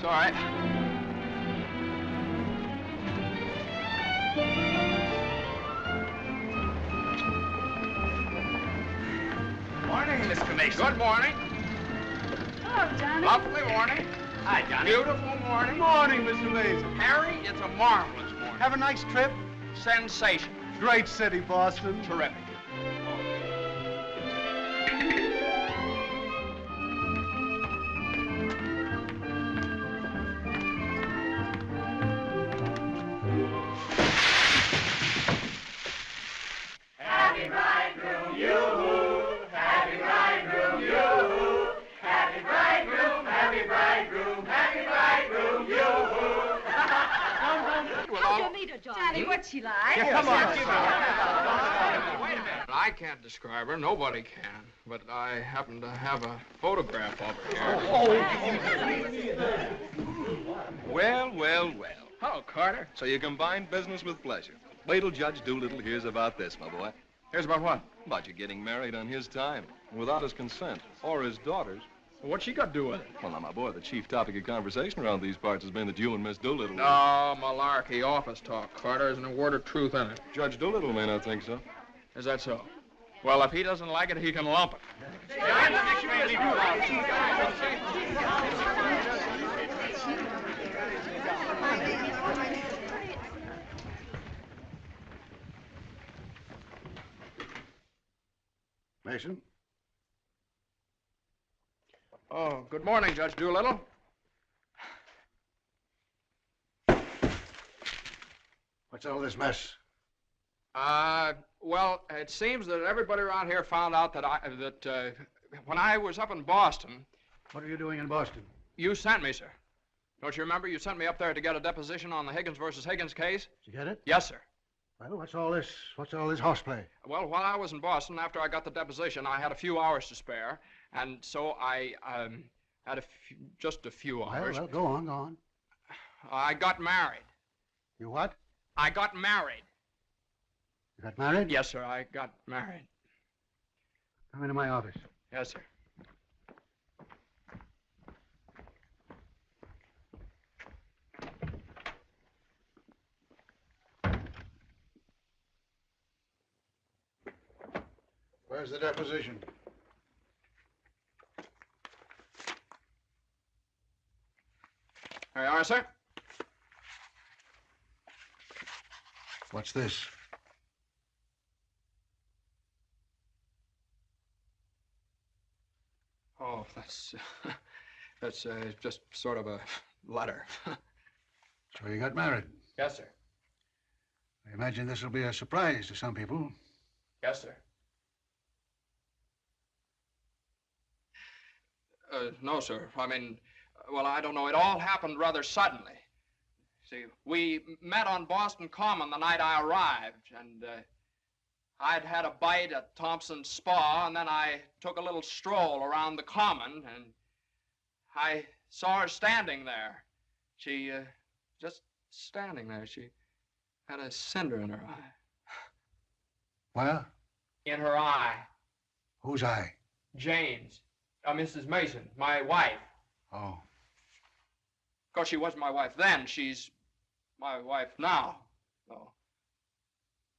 all right. Morning, Miss Commission. Good morning. Hello, Johnny. Lovely morning. Hi, Johnny. Beautiful morning. Morning, Mr. Mason. Harry, it's a marvelous morning. Have a nice trip. Sensation. Great city, Boston. Terrific. Happy bridegroom, yoo-hoo! Happy bridegroom, yoo-hoo! Happy bridegroom, happy bridegroom, happy bridegroom, yoo-hoo! How'd you meet her, Johnny? What's she like? Come on. Wait a minute. I can't describe her. Nobody can. But I happen to have a photograph of her here. Well, well, well. Hello, Carter. So you combine business with pleasure. Wait till Judge Doolittle hears about this, my boy. Here's about what? About you getting married on his time, without his consent, or his daughter's. What's she got to do with it? Well, now, my boy, the chief topic of conversation around these parts has been that you and Miss Doolittle... No, malarkey, office talk, Carter. Isn't a word of truth in it. Judge Doolittle may not think so. Is that so? Well, if he doesn't like it, he can lump it. Mason? Oh, good morning, Judge Doolittle. What's all this mess? Well, it seems that everybody around here found out that when I was up in Boston... What are you doing in Boston? You sent me, sir. Don't you remember? You sent me up there to get a deposition on the Higgins versus Higgins case? Did you get it? Yes, sir. Well, what's all this horseplay? Well, while I was in Boston, after I got the deposition, I had a few hours to spare, and so I had just a few hours. Well, go on. I got married. You what? I got married. You got married? Yes, sir, I got married. Come into my office. Yes, sir. Where's the deposition? There you are, sir. What's this? Oh, that's just sort of a letter. So you got married. Yes, sir. I imagine this will be a surprise to some people. Yes, sir. No, sir. I mean, well, I don't know. It all happened rather suddenly. See, we met on Boston Common the night I arrived, and I'd had a bite at Thompson's Spa, and then I took a little stroll around the Common, and I saw her standing there. She, just standing there. She had a cinder in her eye. Where? In her eye. Whose eye? Jane's. Mrs. Mason, my wife. Oh. Of course, she wasn't my wife then. She's my wife now. So.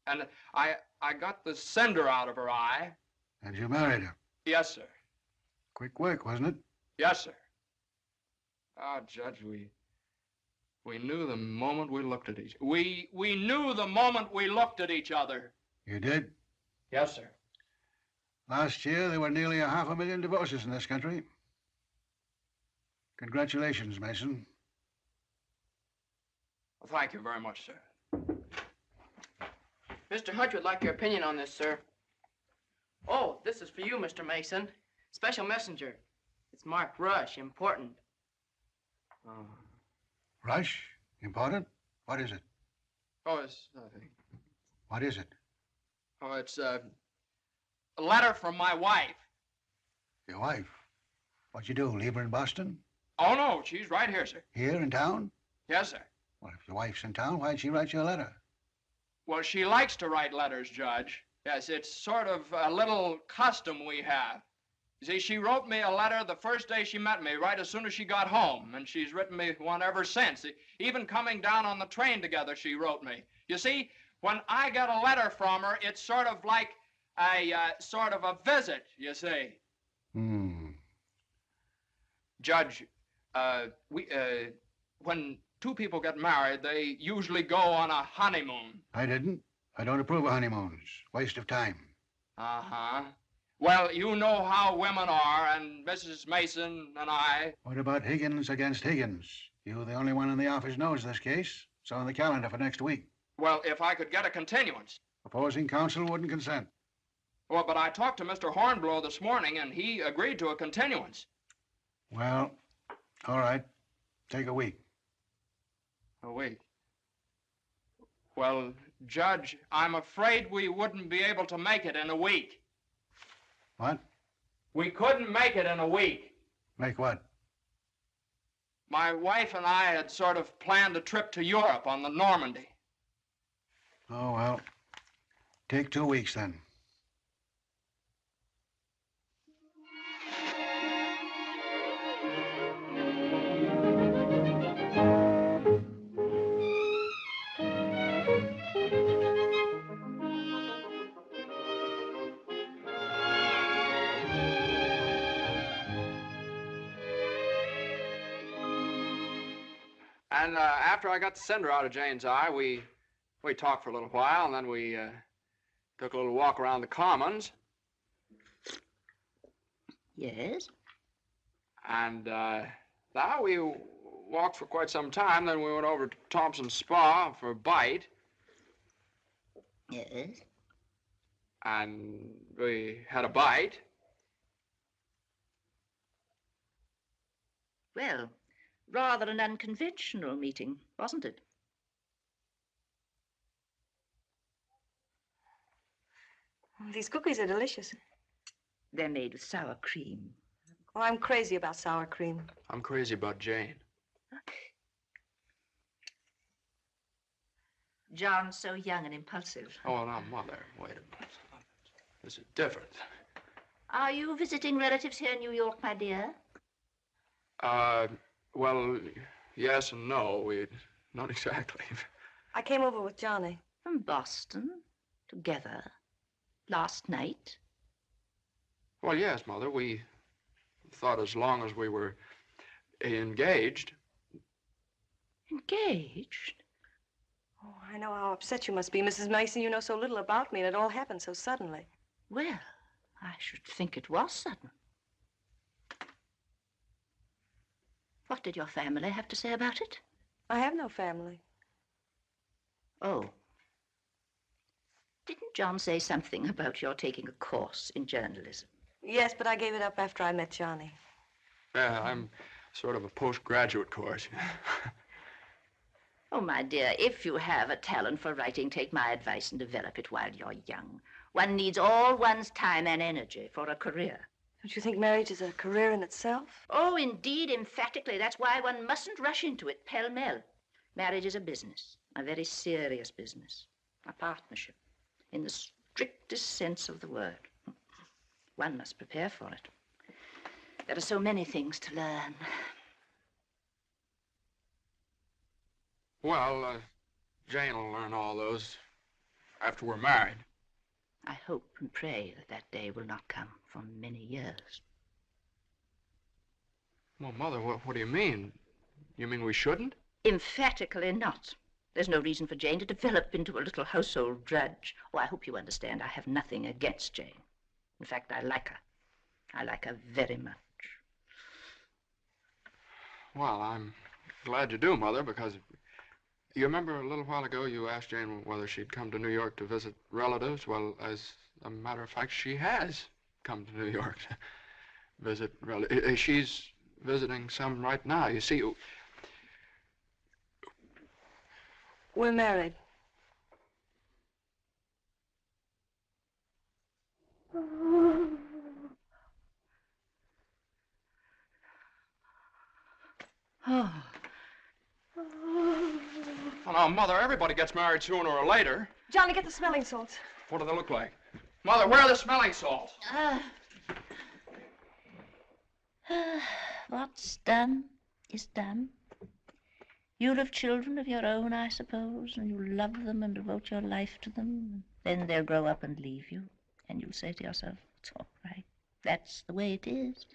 And I got the cinder out of her eye. And you married her? Yes, sir. Quick work, wasn't it? Yes, sir. Ah, Judge, we knew the moment we looked at each other. We knew the moment we looked at each other. You did? Yes, sir. Last year, there were nearly 500,000 divorces in this country. Congratulations, Mason. Well, thank you very much, sir. Mr. Hunt would like your opinion on this, sir. Oh, this is for you, Mr. Mason. Special messenger. It's marked Rush, important. Rush? Important? What is it? Oh, it's nothing. What is it? Oh, it's a letter from my wife. Your wife? What'd you do, leave her in Boston? Oh, no, she's right here, sir. Here in town? Yes, sir. Well, if your wife's in town, why'd she write you a letter? Well, she likes to write letters, Judge. Yes, it's sort of a little custom we have. See, she wrote me a letter the first day she met me, right as soon as she got home, and she's written me one ever since. Even coming down on the train together, she wrote me. You see, when I get a letter from her, it's sort of like a sort of a visit, you see. Judge, when two people get married, they usually go on a honeymoon. I didn't. I don't approve of honeymoons. Waste of time. Uh-huh. Well, you know how women are, and Mrs. Mason and I. What about Higgins against Higgins? You the only one in the office knows this case. It's on the calendar for next week. Well, if I could get a continuance. Opposing counsel wouldn't consent. Well, but I talked to Mr. Hornblow this morning, and he agreed to a continuance. Well, all right. Take a week. A week? Well, Judge, I'm afraid we wouldn't be able to make it in a week. What? We couldn't make it in a week. Make what? My wife and I had sort of planned a trip to Europe on the Normandy. Oh, well, take 2 weeks then. And after I got the cinder out of Jane's eye, we talked for a little while, and then we took a little walk around the Commons. Yes? And now we walked for quite some time, then we went over to Thompson's Spa for a bite. Yes? And we had a bite. Well, rather an unconventional meeting, wasn't it? These cookies are delicious. They're made with sour cream. Oh, I'm crazy about sour cream. I'm crazy about Jane. John's so young and impulsive. Oh, now, Mother, wait a minute. This is different. Are you visiting relatives here in New York, my dear? Well, yes and no. Not exactly. I came over with Johnny. From Boston? Together? Last night? Well, yes, Mother. We thought as long as we were engaged. Engaged? Oh, I know how upset you must be, Mrs. Mason. You know so little about me, and it all happened so suddenly. Well, I should think it was sudden. What did your family have to say about it? I have no family. Oh. Didn't John say something about your taking a course in journalism? Yes, but I gave it up after I met Johnny. Yeah, I'm sort of a postgraduate course. Oh, my dear, if you have a talent for writing, take my advice and develop it while you're young. One needs all one's time and energy for a career. Don't you think marriage is a career in itself? Oh, indeed, emphatically. That's why one mustn't rush into it pell-mell. Marriage is a business, a very serious business, a partnership, in the strictest sense of the word. One must prepare for it. There are so many things to learn. Well, Jane will learn all those after we're married. I hope and pray that that day will not come for many years. Well, Mother, what do you mean? You mean we shouldn't? Emphatically not. There's no reason for Jane to develop into a little household drudge. Oh, I hope you understand. I have nothing against Jane. In fact, I like her. I like her very much. Well, I'm glad you do, Mother, because you remember a little while ago you asked Jane whether she'd come to New York to visit relatives? Well, as a matter of fact, she has come to New York to visit relatives. She's visiting some right now. You see, we're married. Oh. Well, now, Mother, everybody gets married sooner or later. Johnny, get the smelling salts. What do they look like? Mother, where are the smelling salts? What's done is done. You'll have children of your own, I suppose, and you'll love them and devote your life to them. Then they'll grow up and leave you, and you'll say to yourself, it's all right. That's the way it is.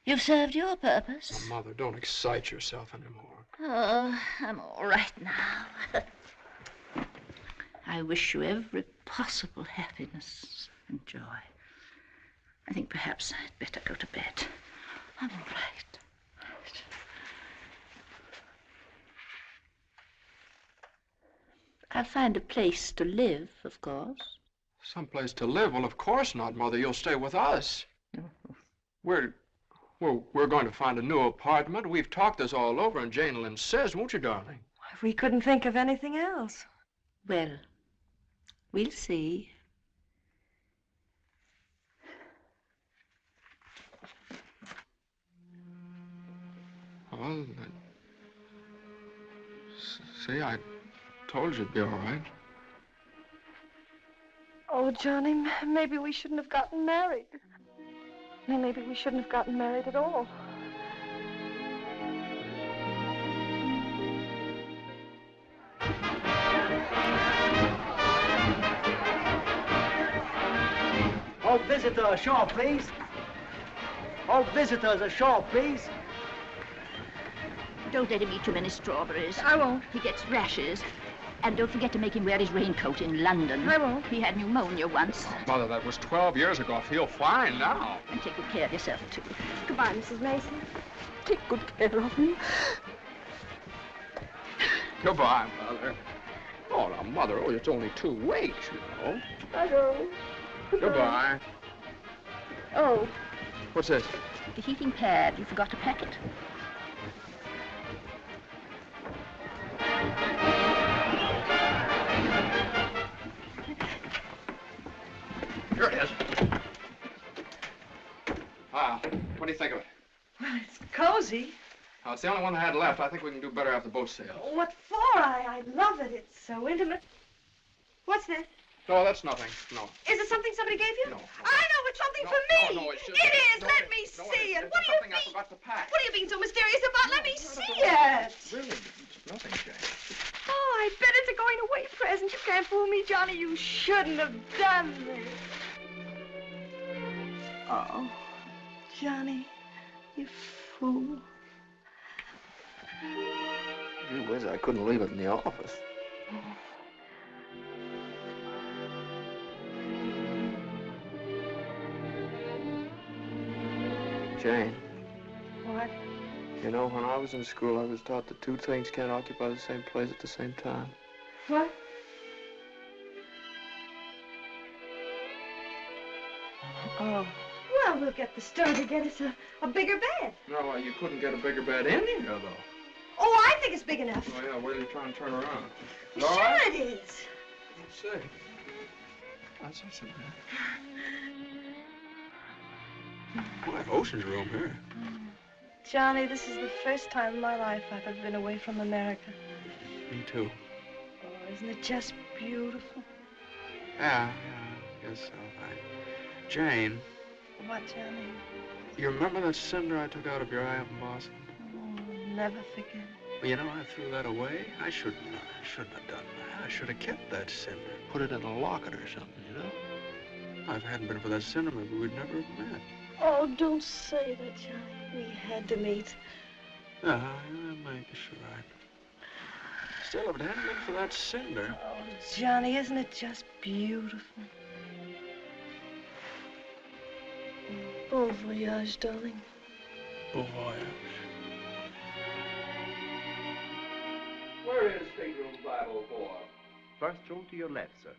You've served your purpose. Oh, Mother, don't excite yourself anymore. Oh, I'm all right now. I wish you every possible happiness and joy. I think perhaps I'd better go to bed. I'm all right. I'll find a place to live, of course. Someplace to live? Well, of course not, Mother. You'll stay with us. We're going to find a new apartment. We've talked this all over, and Jane will insist, won't you, darling? We couldn't think of anything else. Well, we'll see. Well, see, I told you it'd be all right. Oh, Johnny, maybe we shouldn't have gotten married. Maybe we shouldn't have gotten married at all. All visitors ashore, please. All visitors ashore, please. Don't let him eat too many strawberries. I won't. He gets rashes. And don't forget to make him wear his raincoat in London. I won't. He had pneumonia once. Mother, that was 12 years ago. I feel fine now. And take good care of yourself, too. Goodbye, Mrs. Mason. Take good care of him. Goodbye, Mother. Oh, now, Mother, it's only 2 weeks, you know. I know. Goodbye. Oh. What's this? The heating pad. You forgot to pack it. Here it is. What do you think of it? Well, it's cozy. Oh, it's the only one I had left. I think we can do better after boat sale. What for? I love it. It's so intimate. What's this? No, that's nothing. No. Is it something somebody gave you? No. I know, it's something for me. No, it's just... It is. No, Let me see it. It's What do you something I forgot to pack. What are you being so mysterious about? Let me see it. Really, it's nothing, Jane. Oh, I bet it's a going-away present. You can't fool me, Johnny. You shouldn't have done this. Oh, Johnny, you fool. Gee whiz, I couldn't leave it in the office. Jane. What? You know, when I was in school, I was taught that 2 things can't occupy the same place at the same time. What? Oh. Well, we'll get the store to get us a bigger bed. No, you couldn't get a bigger bed in here, though. Oh, I think it's big enough. Oh, yeah, wait till you try and turn around. Sure All right? it is. Let's see. That's not so bad. Boy, ocean's room here. Johnny, this is the first time in my life I've ever been away from America. Me too. Oh, isn't it just beautiful? Yeah, I guess so. Jane. What, Johnny? You remember that cinder I took out of your eye up in Boston? Oh, never forget. Well, you know, I threw that away. I shouldn't have done that. I should have kept that cinder, put it in a locket or something, you know? If it hadn't been for that cinder, maybe we'd never have met. Oh, don't say that, Johnny. We had to meet. Yeah, I guess you're right. Still, if it hadn't been for that cinder... Oh, Johnny, isn't it just beautiful? Bon voyage, darling. Bon voyage. Where is stateroom 504? First room to your left, sir.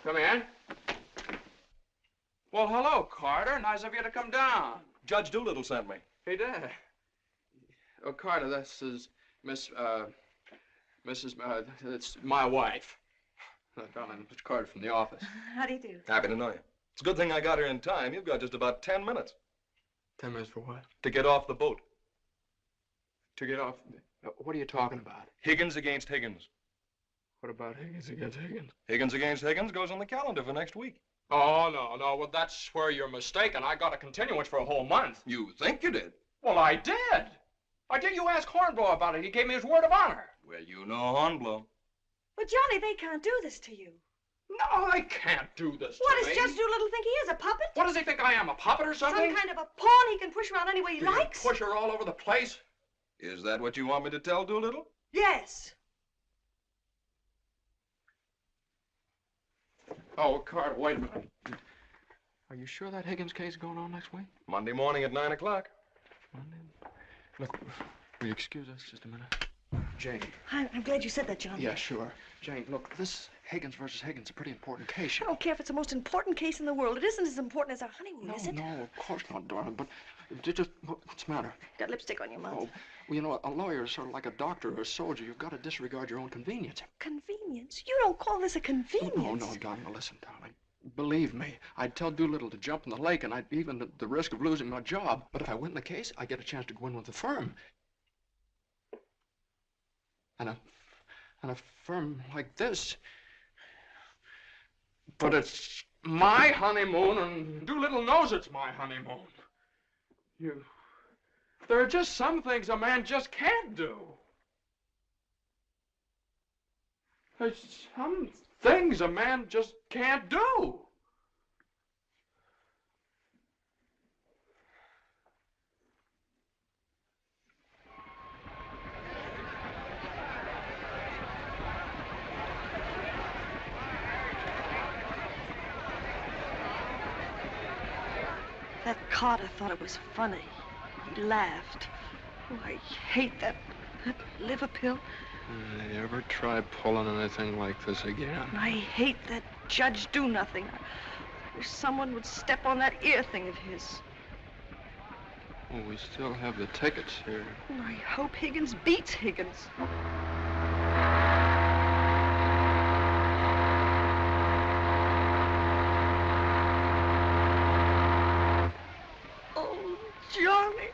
Come in. Well, hello, Carter. Nice of you to come down. Judge Doolittle sent me. He did. Oh, Carter, this is it's my wife. Darling, Mr. Carter from the office. How do you do? Happy to know you. It's a good thing I got here in time. You've got just about 10 minutes. 10 minutes for what? To get off the boat. To get off? What are you talking about? Higgins against Higgins. What about Higgins against Higgins? Higgins against Higgins goes on the calendar for next week. Oh, no. Well, that's where you're mistaken. I got a continuance for a whole month. You think you did? Well, I did. You ask Hornblow about it. He gave me his word of honor. Well, you know Hornblow. But, Johnny, they can't do this to you. No, I can't do this What to does me. Judge Doolittle think he is, a puppet? What does he think I am, a puppet or something? Some kind of a pawn he can push around any way he likes? Push her all over the place? Is that what you want me to tell Doolittle? Yes. Oh, Carter, wait a minute. Are you sure that Higgins case is going on next week? Monday morning at 9 o'clock. Monday? Look, will you excuse us just a minute? Jane. I'm glad you said that, John. Yeah, sure. Jane, look, this Higgins versus Higgins is a pretty important case. I don't care if it's the most important case in the world. It isn't as important as our honeymoon, is it? No, of course not, darling, but just, what's the matter? You got lipstick on your mouth. Oh, well, you know, a lawyer is sort of like a doctor or a soldier. You've got to disregard your own convenience. Convenience? You don't call this a convenience. No, darling, listen, darling. Believe me, I'd tell Doolittle to jump in the lake, and I'd even at the risk of losing my job. But if I win the case, I get a chance to go in with the firm. And a firm like this. But it's my honeymoon, and Doolittle knows it's my honeymoon. There are just some things a man just can't do. There's some things a man just can't do. That Carter thought it was funny. He laughed. Oh, I hate that liver pill. You ever try pulling anything like this again? I hate that Judge Do-Nothing. I wish someone would step on that ear thing of his. Oh, we still have the tickets here. Oh, I hope Higgins beats Higgins. Oh, Johnny.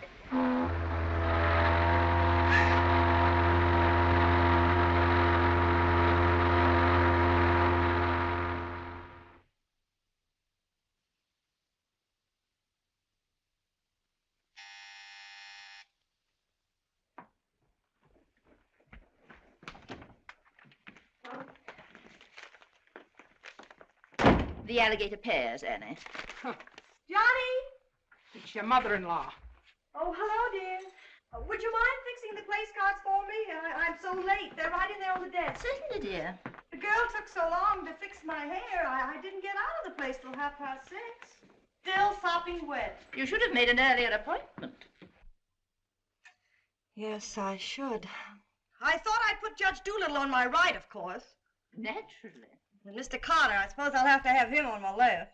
The alligator pears, Annie. Johnny! It's your mother-in-law. Oh, hello, dear. Would you mind fixing the place cards for me? I'm so late. They're right in there on the desk. Certainly, dear. The girl took so long to fix my hair, I didn't get out of the place till 6:30. Still sopping wet. You should have made an earlier appointment. Yes, I should. I thought I'd put Judge Doolittle on my right, of course. Naturally. And Mr. Carter, I suppose I'll have to have him on my left.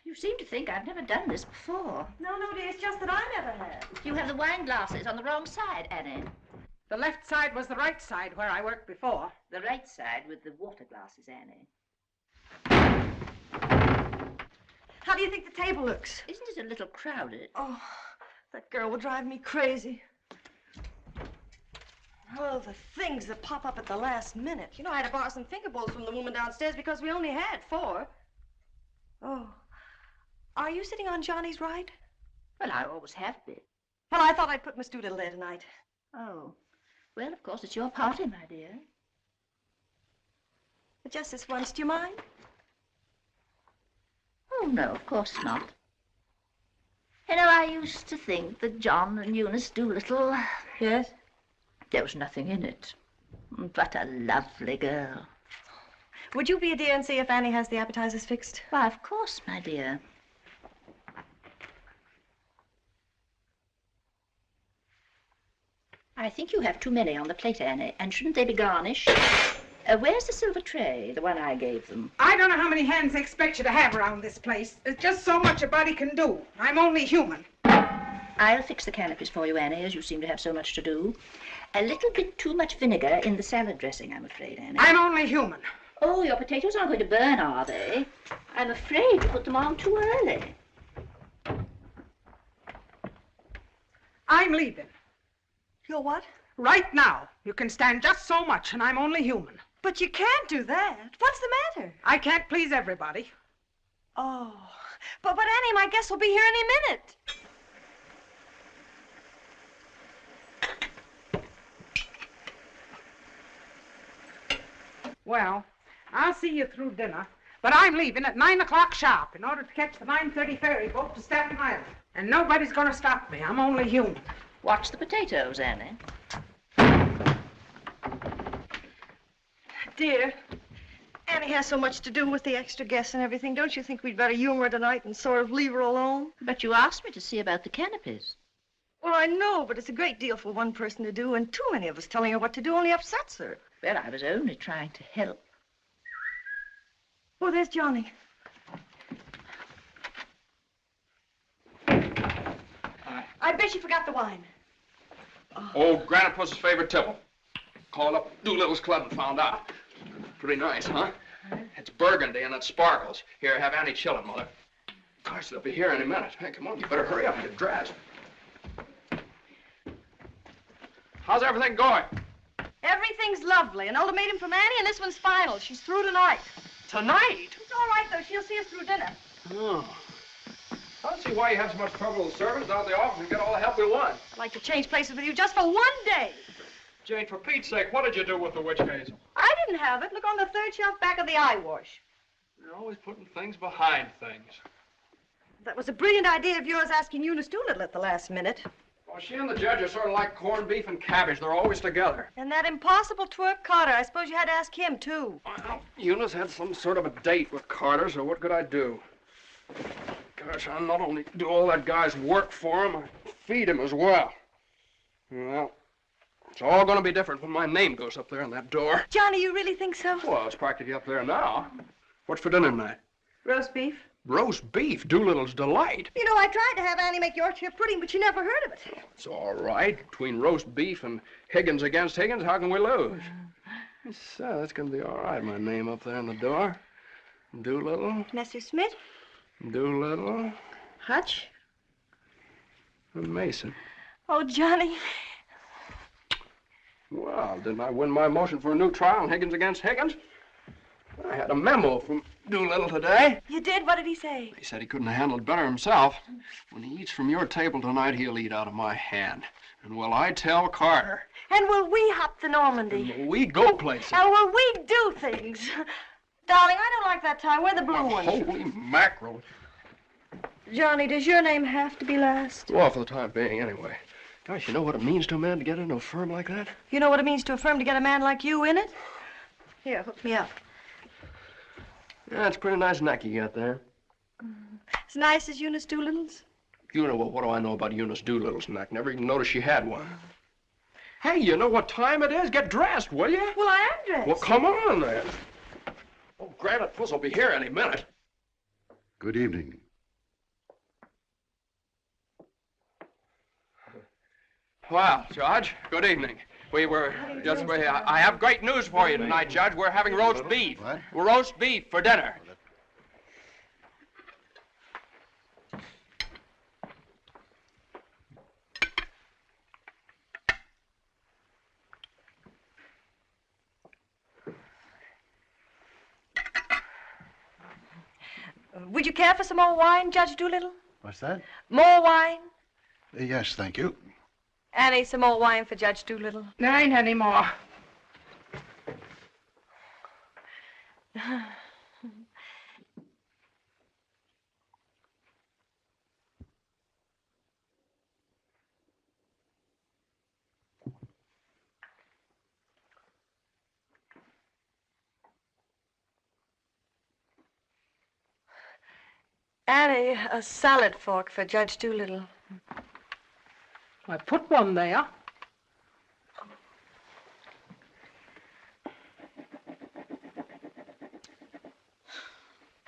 You seem to think I've never done this before. No, dear, it's just that I never have. You have the wine glasses on the wrong side, Annie. The left side was the right side where I worked before. The right side with the water glasses, Annie. How do you think the table looks? Isn't it a little crowded? Oh, that girl will drive me crazy. Oh, the things that pop up at the last minute. You know, I had to borrow some finger bowls from the woman downstairs because we only had 4. Oh. Are you sitting on Johnny's right? Well, I always have been. Well, I thought I'd put Miss Doolittle there tonight. Oh. Well, of course, it's your party, my dear. But just this once, do you mind? Oh, no, of course not. You know, I used to think that John and Eunice Doolittle... Yes? There was nothing in it. But a lovely girl. Would you be a dear and see if Annie has the appetizers fixed? Why, of course, my dear. I think you have too many on the plate, Annie, and shouldn't they be garnished? Where's the silver tray, the one I gave them? I don't know how many hands they expect you to have around this place. There's just so much a body can do. I'm only human. I'll fix the canopies for you, Annie, as you seem to have so much to do. A little bit too much vinegar in the salad dressing, I'm afraid, Annie. I'm only human. Oh, your potatoes aren't going to burn, are they? I'm afraid you put them on too early. I'm leaving. You're what? Right now. You can stand just so much, and I'm only human. But you can't do that. What's the matter? I can't please everybody. Oh, but Annie, my guest will be here any minute. Well, I'll see you through dinner, but I'm leaving at 9 o'clock sharp in order to catch the 9:30 ferry boat to Staten Island. And nobody's going to stop me. I'm only human. Watch the potatoes, Annie. Dear, Annie has so much to do with the extra guests and everything. Don't you think we'd better humor her tonight and sort of leave her alone? But you asked me to see about the canopies. Well, I know, but it's a great deal for one person to do, and too many of us telling her what to do only upsets her. Well, I was only trying to help. Oh, there's Johnny. Hi. I bet you forgot the wine. Old Grandpa's favorite tipple. Called up Doolittle's club and found out. Pretty nice, huh? It's burgundy and it sparkles. Here, have Annie chill it, Mother. Gosh, they'll be here any minute. Hey, come on, you better hurry up and get dressed. How's everything going? Everything's lovely. An ultimatum from Annie, and this one's final. She's through tonight. Tonight? It's all right, though. She'll see us through dinner. Oh. I don't see why you have so much trouble with the servants out of the office and get all the help we want. I'd like to change places with you just for one day. Jane, for Pete's sake, what did you do with the witch hazel? I didn't have it. Look on the third shelf back of the eye wash. You're always putting things behind things. That was a brilliant idea of yours asking Eunice Doolittle at the last minute. Well, she and the judge are sort of like corned beef and cabbage. They're always together. And that impossible twerp Carter. I suppose you had to ask him, too. Well, Eunice had some sort of a date with Carter, so what could I do? Gosh, I not only do all that guy's work for him, I feed him as well. Well, it's all going to be different when my name goes up there on that door. Johnny, you really think so? Well, it's practically up there now. What's for dinner tonight? Roast beef. Roast beef, Doolittle's delight. You know, I tried to have Annie make Yorkshire pudding, but she never heard of it. It's all right. Between roast beef and Higgins against Higgins, how can we lose? So that's going to be all right, my name up there on the door. Doolittle. Messrs. Smith. Doolittle. Hutch. And Mason. Oh, Johnny. Well, didn't I win my motion for a new trial on Higgins against Higgins? I had a memo from Doolittle today. You did? What did he say? He said he couldn't have handled it better himself. When he eats from your table tonight, he'll eat out of my hand. And will I tell Carter? And will we hop to Normandy? And will we go places? And will we do things? Darling, I don't like that tie. Wear the blue one. Holy mackerel. Johnny, does your name have to be last? Well, for the time being, anyway. Gosh, you know what it means to a man to get into a firm like that? You know what it means to a firm to get a man like you in it? Here, hook me up. Yeah, it's a pretty nice neck you got there. As nice as Eunice Doolittle's? You know, well, what do I know about Eunice Doolittle's neck? Never even noticed she had one. Hey, you know what time it is? Get dressed, will you? Well, I am dressed. Well, come on, then. Oh, Granite Puss will be here any minute. Good evening. Well, Judge, good evening. We were just... I have great news for you tonight, Judge. We're having roast beef. What? Roast beef for dinner. Would you care for some more wine, Judge Doolittle? What's that? More wine? Yes, thank you. Annie, some more wine for Judge Doolittle. There ain't any more. Annie, a salad fork for Judge Doolittle. I put one there.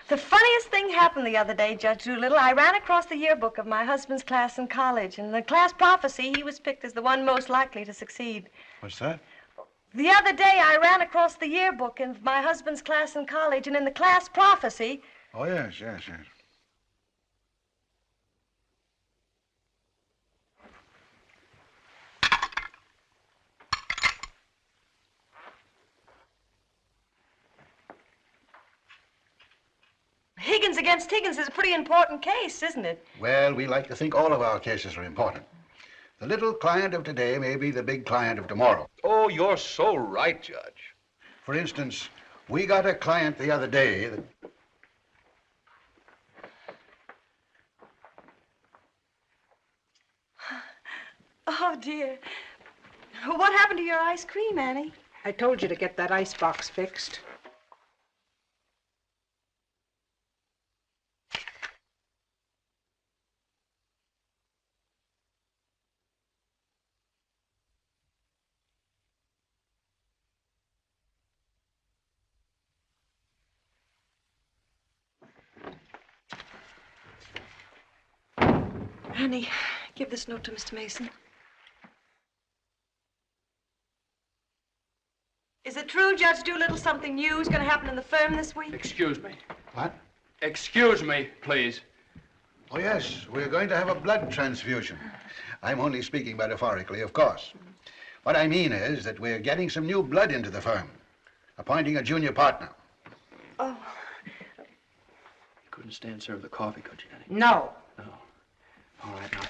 The funniest thing happened the other day, Judge Doolittle. I ran across the yearbook of my husband's class in college. In the class prophecy, he was picked as the one most likely to succeed. What's that? The other day, I ran across the yearbook of my husband's class in college, and in the class prophecy... Oh, yes, yes, yes. Higgins Higgins against Higgins is a pretty important case, isn't it? Well, we like to think all of our cases are important. The little client of today may be the big client of tomorrow. Oh, you're so right, Judge. For instance, we got a client the other day that... Oh, dear. What happened to your ice cream, Annie? I told you to get that ice box fixed. Annie, give this note to Mr. Mason. Is it true, Judge Doolittle, something new is going to happen in the firm this week? Excuse me. What? Excuse me, please. Oh, yes, we're going to have a blood transfusion. I'm only speaking metaphorically, of course. What I mean is that we're getting some new blood into the firm, appointing a junior partner. Oh. You couldn't stand serve the coffee, could you, Annie? No. No. All right, now,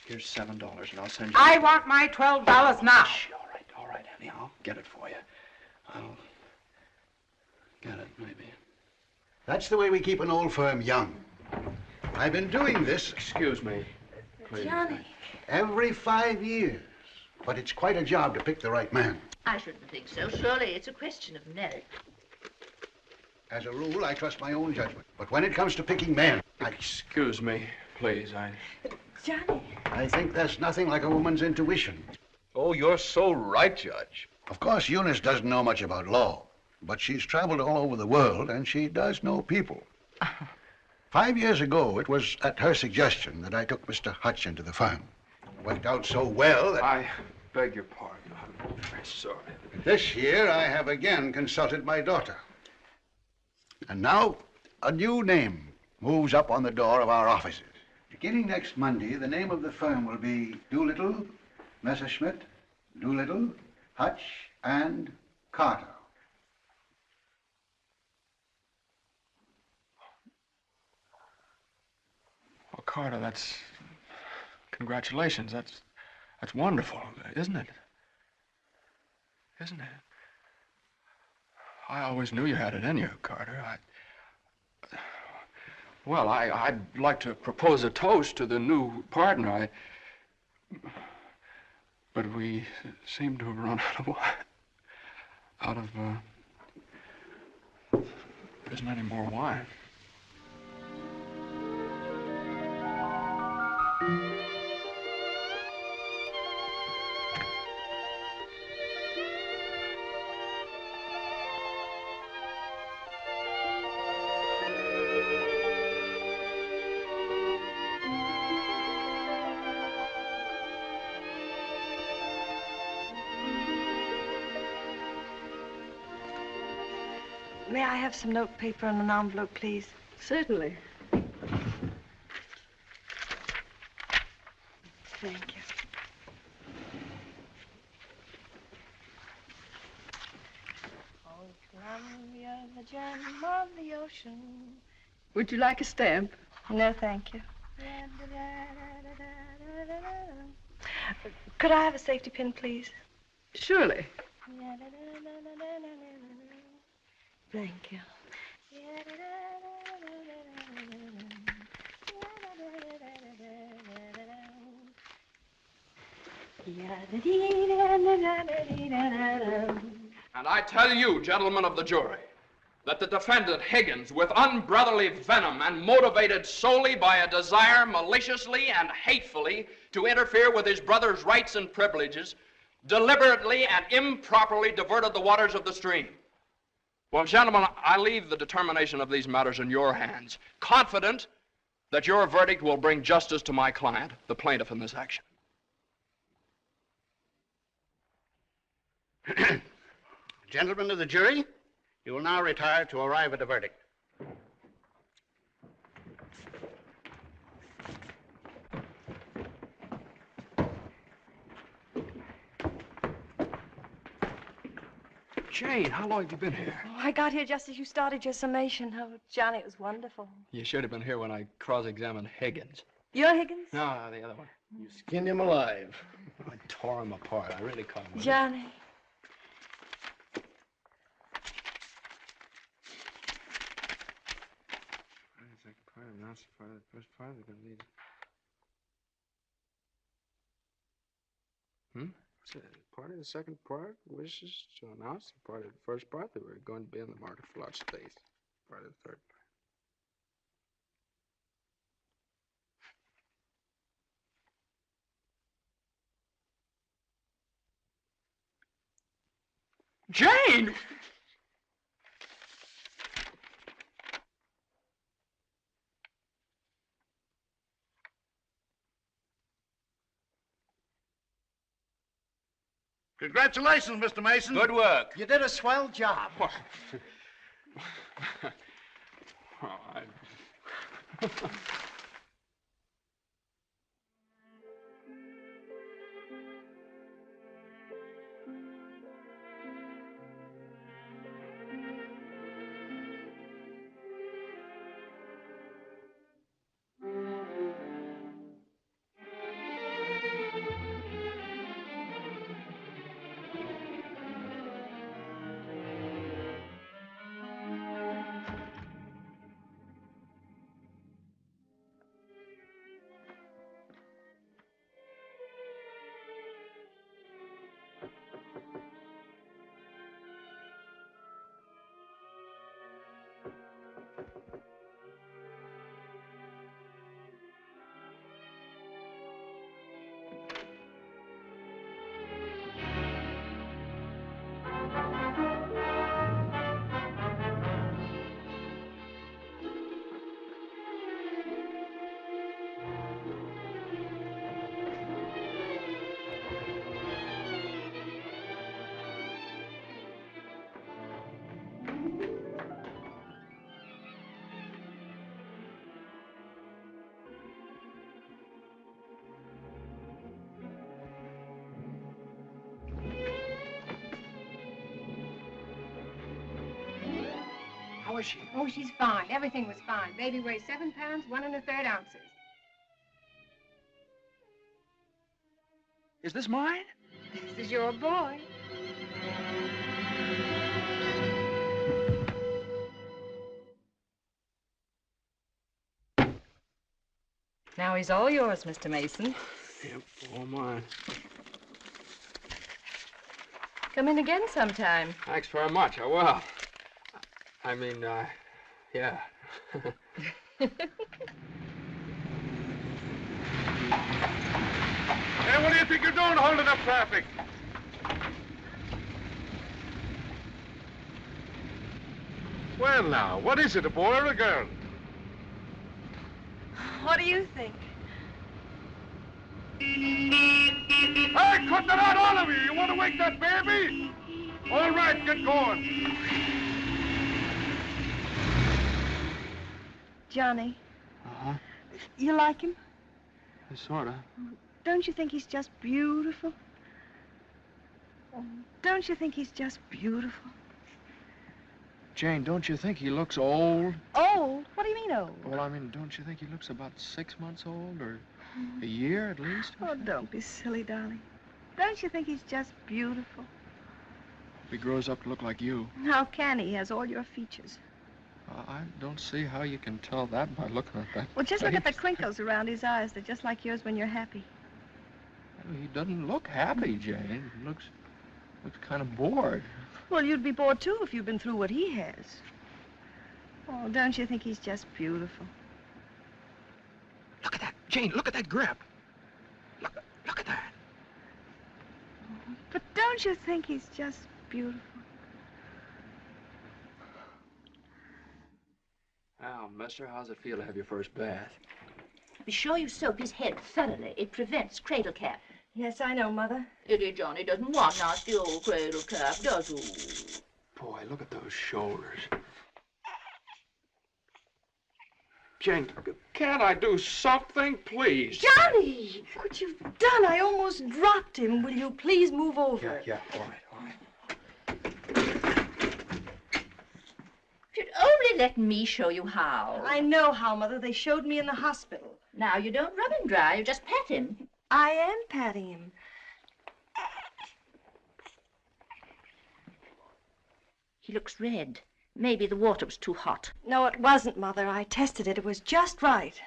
here's $7, and I'll send you... I want my $12 now. Shh, all right, Annie, I'll get it for you. I'll get it, maybe. That's the way we keep an old firm young. I've been doing this... Excuse me, please. Johnny. Every 5 years. But it's quite a job to pick the right man. I shouldn't think so. Surely it's a question of merit. As a rule, I trust my own judgment. But when it comes to picking men, Excuse me, please, Johnny. I think there's nothing like a woman's intuition. Oh, you're so right, Judge. Of course, Eunice doesn't know much about law, but she's traveled all over the world, and she does know people. 5 years ago, it was at her suggestion that I took Mr. Hutch into the firm. It worked out so well that... I beg your pardon. I'm very sorry. This year, I have again consulted my daughter. And now, a new name moves up on the door of our offices. Beginning next Monday, the name of the firm will be Doolittle, Messerschmitt, Doolittle, Hutch, and Carter. Well, Carter, congratulations. That's wonderful, isn't it? Isn't it? I always knew you had it in you, Carter. Well, I'd like to propose a toast to the new partner. But we seem to have run out of there isn't any more wine. May I have some note paper and an envelope, please? Certainly. Thank you. Oh, Columbia, the gem of the ocean. Would you like a stamp? No, thank you. Could I have a safety pin, please? Surely. Thank you. And I tell you, gentlemen of the jury, that the defendant, Higgins, with unbrotherly venom and motivated solely by a desire maliciously and hatefully to interfere with his brother's rights and privileges, deliberately and improperly diverted the waters of the stream. Well, gentlemen, I leave the determination of these matters in your hands, confident that your verdict will bring justice to my client, the plaintiff in this action. Gentlemen of the jury, you will now retire to arrive at a verdict. Jane, how long have you been here? Oh, I got here just as you started your summation. Oh, Johnny, it was wonderful. You should have been here when I cross-examined Higgins. You're Higgins? No, the other one. You skinned him alive. I tore him apart. I really caught him with it. Johnny. The second part, I'm not part of the first part. They're going to lead. Part of the second part wishes to announce the part of the first part that we're going to be in the market for large space. Part of the third part. Jane! Congratulations, Mr. Mason. Good work. You did a swell job. How is she? Oh, she's fine. Everything was fine. Baby weighs 7 pounds, 1 1/3 ounces. Is this mine? This is your boy. Now he's all yours, Mr. Mason. Yep, all mine. Come in again sometime. Thanks very much. I will. Yeah. Hey, what do you think you're doing holding up traffic? Well, now, what is it, a boy or a girl? What do you think? Hey, cut that out, all of you! You want to wake that baby? All right, get going. Johnny. Uh-huh. You like him? Sort of. Don't you think he's just beautiful? Don't you think he's just beautiful? Jane, don't you think he looks old? Old? What do you mean old? Well, I mean, don't you think he looks about 6 months old, or a year at least? Oh, don't be silly, darling. Don't you think he's just beautiful? If he grows up to look like you. How can he? He has all your features. I don't see how you can tell that by looking at that. Well, just look at the face. crinkles around his eyes. They're just like yours when you're happy. Well, he doesn't look happy, Jane. He looks kind of bored. Well, you'd be bored, too, if you'd been through what he has. Oh, don't you think he's just beautiful? Look at that. Jane, look at that grip. Look at that. But don't you think he's just beautiful? Well, mister, how's it feel to have your first bath? Be sure you soap his head thoroughly. It prevents cradle cap. Yes, I know, Mother. Idiot Johnny doesn't want nasty old cradle cap, does he? Boy, look at those shoulders. Jane, can't I do something, please? Johnny! What you've done, I almost dropped him. Will you please move over? Yeah, all right. let me show you how. I know how, Mother. They showed me in the hospital. Now, you don't rub him dry, you just pat him. I am patting him. He looks red. Maybe the water was too hot. No, it wasn't, Mother. I tested it. It was just right.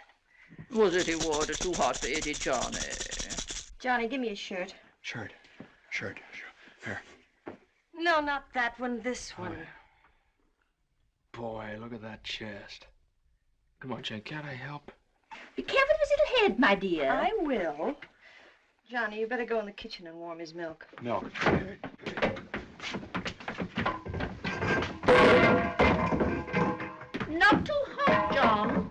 Was it water too hot for Eddie, Johnny? Johnny, give me a shirt. Shirt. Here. No, not that one. This one. Boy, look at that chest. Come on, Jane, can't I help? Be careful of his little head, my dear. I will. Johnny, you better go in the kitchen and warm his milk. Milk. Not too hot, John.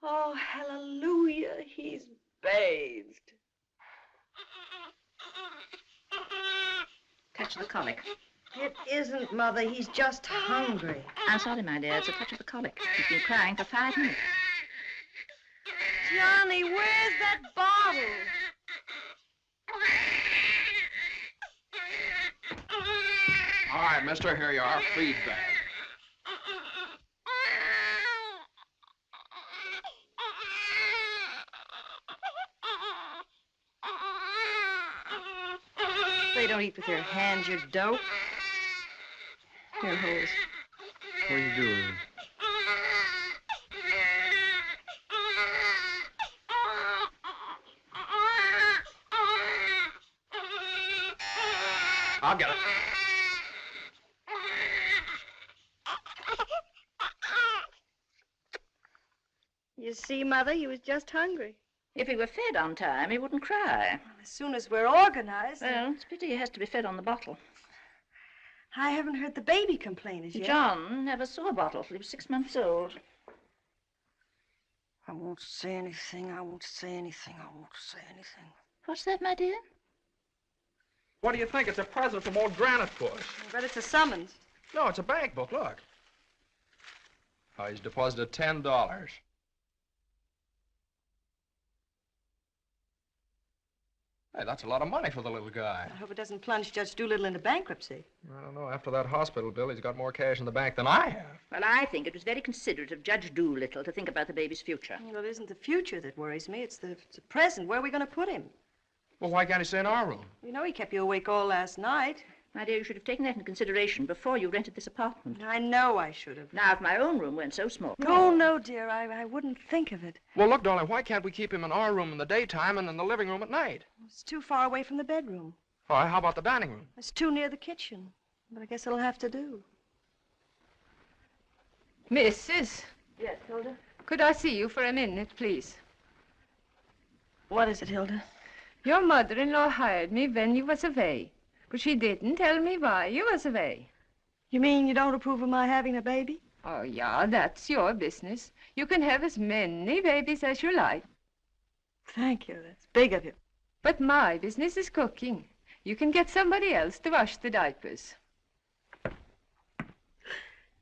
Oh, hallelujah. He's bathed. Touch of the colic. It isn't, Mother. He's just hungry. I'm sorry, my dear. It's a touch of the colic. He's been crying for 5 minutes. Johnny, where's that bottle? All right, mister, here you are. Feed bag. They don't eat with your hands, you dope. Here, hose. What are you doing? I'll get it. You see, Mother, he was just hungry. If he were fed on time, he wouldn't cry. As soon as we're organized... Well, it's a pity he has to be fed on the bottle. I haven't heard the baby complain as yet. John never saw a bottle till he was 6 months old. I won't say anything. I won't say anything. I won't say anything. What's that, my dear? What do you think? It's a present from old Granite Bush. I bet it's a summons. No, it's a bank book. Look. Oh, he's deposited $10. Hey, that's a lot of money for the little guy. I hope it doesn't plunge Judge Doolittle into bankruptcy. I don't know. After that hospital bill, he's got more cash in the bank than I have. Well, I think it was very considerate of Judge Doolittle to think about the baby's future. Well, it isn't the future that worries me. It's the present. Where are we going to put him? Well, why can't he stay in our room? You know he kept you awake all last night. My dear, you should have taken that into consideration before you rented this apartment. I know I should have. Now, if my own room weren't so small... Oh, no, dear. I wouldn't think of it. Well, look, darling, why can't we keep him in our room in the daytime and in the living room at night? It's too far away from the bedroom. All right, how about the dining room? It's too near the kitchen. But I guess it'll have to do. Mrs. Yes, Hilda? Could I see you for a minute, please? What is it, Hilda? Your mother-in-law hired me when you was away, but she didn't tell me why you was away. You mean you don't approve of my having a baby? Oh, yeah, that's your business. You can have as many babies as you like. Thank you. That's big of you. But my business is cooking. You can get somebody else to wash the diapers.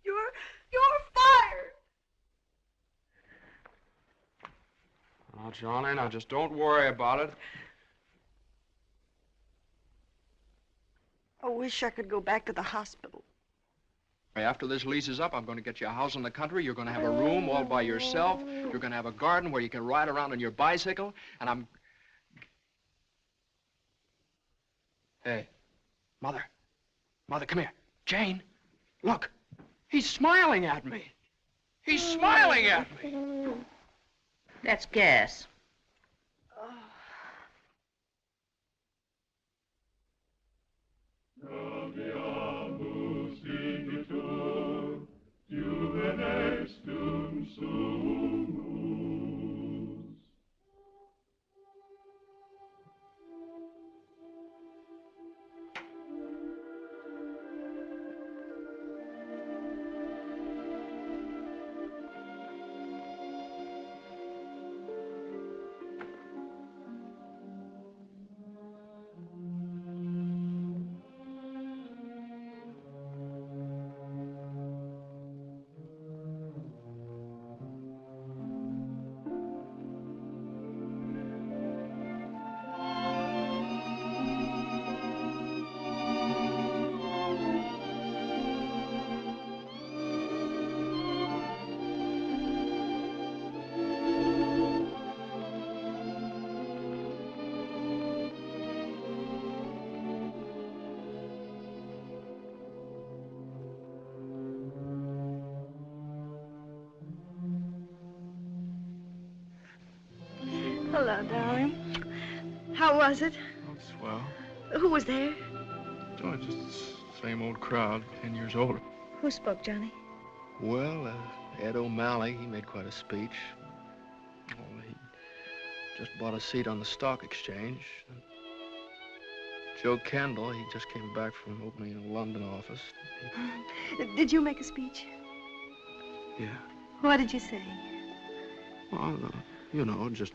You're fired. Now, Johnny, now just don't worry about it. I wish I could go back to the hospital. After this lease is up, I'm going to get you a house in the country. You're going to have a room all by yourself. You're going to have a garden where you can ride around on your bicycle. And I'm... Hey, Mother. Mother, come here. Jane, look. He's smiling at me. He's smiling at me. That's gas. Hello, darling. How was it? Oh, swell. Who was there? Oh, just the same old crowd, 10 years older. Who spoke, Johnny? Well, Ed O'Malley, he made quite a speech. Oh, he just bought a seat on the stock exchange. Joe Kendall, he just came back from opening a London office. Did you make a speech? Yeah. What did you say? Well, you know, just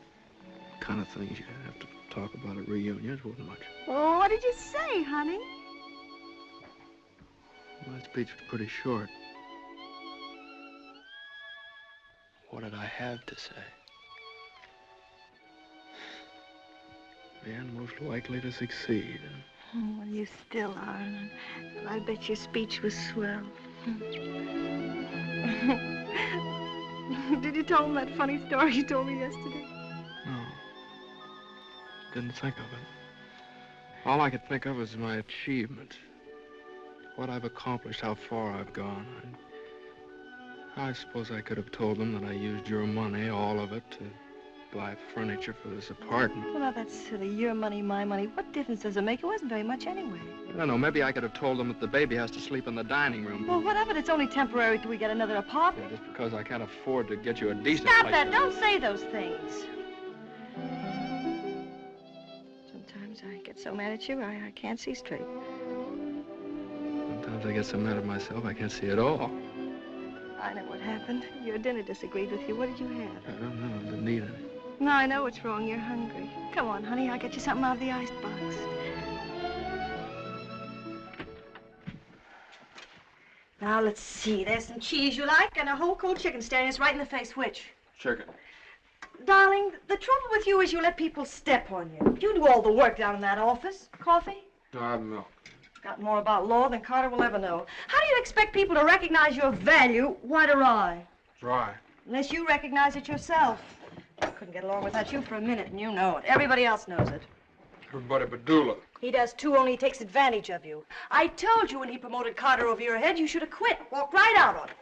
kind of things you have to talk about at reunions, wasn't much. Oh, what did you say, honey? My speech was pretty short. What did I have to say? Man most likely to succeed. Oh, well, you still are. I bet your speech was swell. Did you tell him that funny story you told me yesterday? No. Didn't think of it. All I could think of was my achievements. What I've accomplished, how far I've gone. I suppose I could have told them that I used your money, all of it, to buy furniture for this apartment. Well, now, that's silly. Your money, my money. What difference does it make? It wasn't very much anyway. I don't know. Maybe I could have told them that the baby has to sleep in the dining room. Well, whatever. It's only temporary till we get another apartment. Yeah, just because I can't afford to get you a decent Stop place that. to- Don't say those things. Sometimes I get so mad at you, I can't see straight. Sometimes I get so mad at myself, I can't see at all. I know what happened. Your dinner disagreed with you. What did you have? I don't know. I didn't eat any. No, I know what's wrong. You're hungry. Come on, honey. I'll get you something out of the icebox. Now, let's see. There's some cheese you like and a whole cold chicken staring us right in the face. Which? Chicken. Darling, the trouble with you is you let people step on you. You do all the work down in that office. Coffee? No, I have milk. Got more about law than Carter will ever know. How do you expect people to recognize your value, white or rye? Dry. Unless you recognize it yourself. I couldn't get along without you for a minute, and you know it. Everybody else knows it. Everybody but Dula. He does too, only he takes advantage of you. I told you when he promoted Carter over your head, you should have quit. Walked right out on him.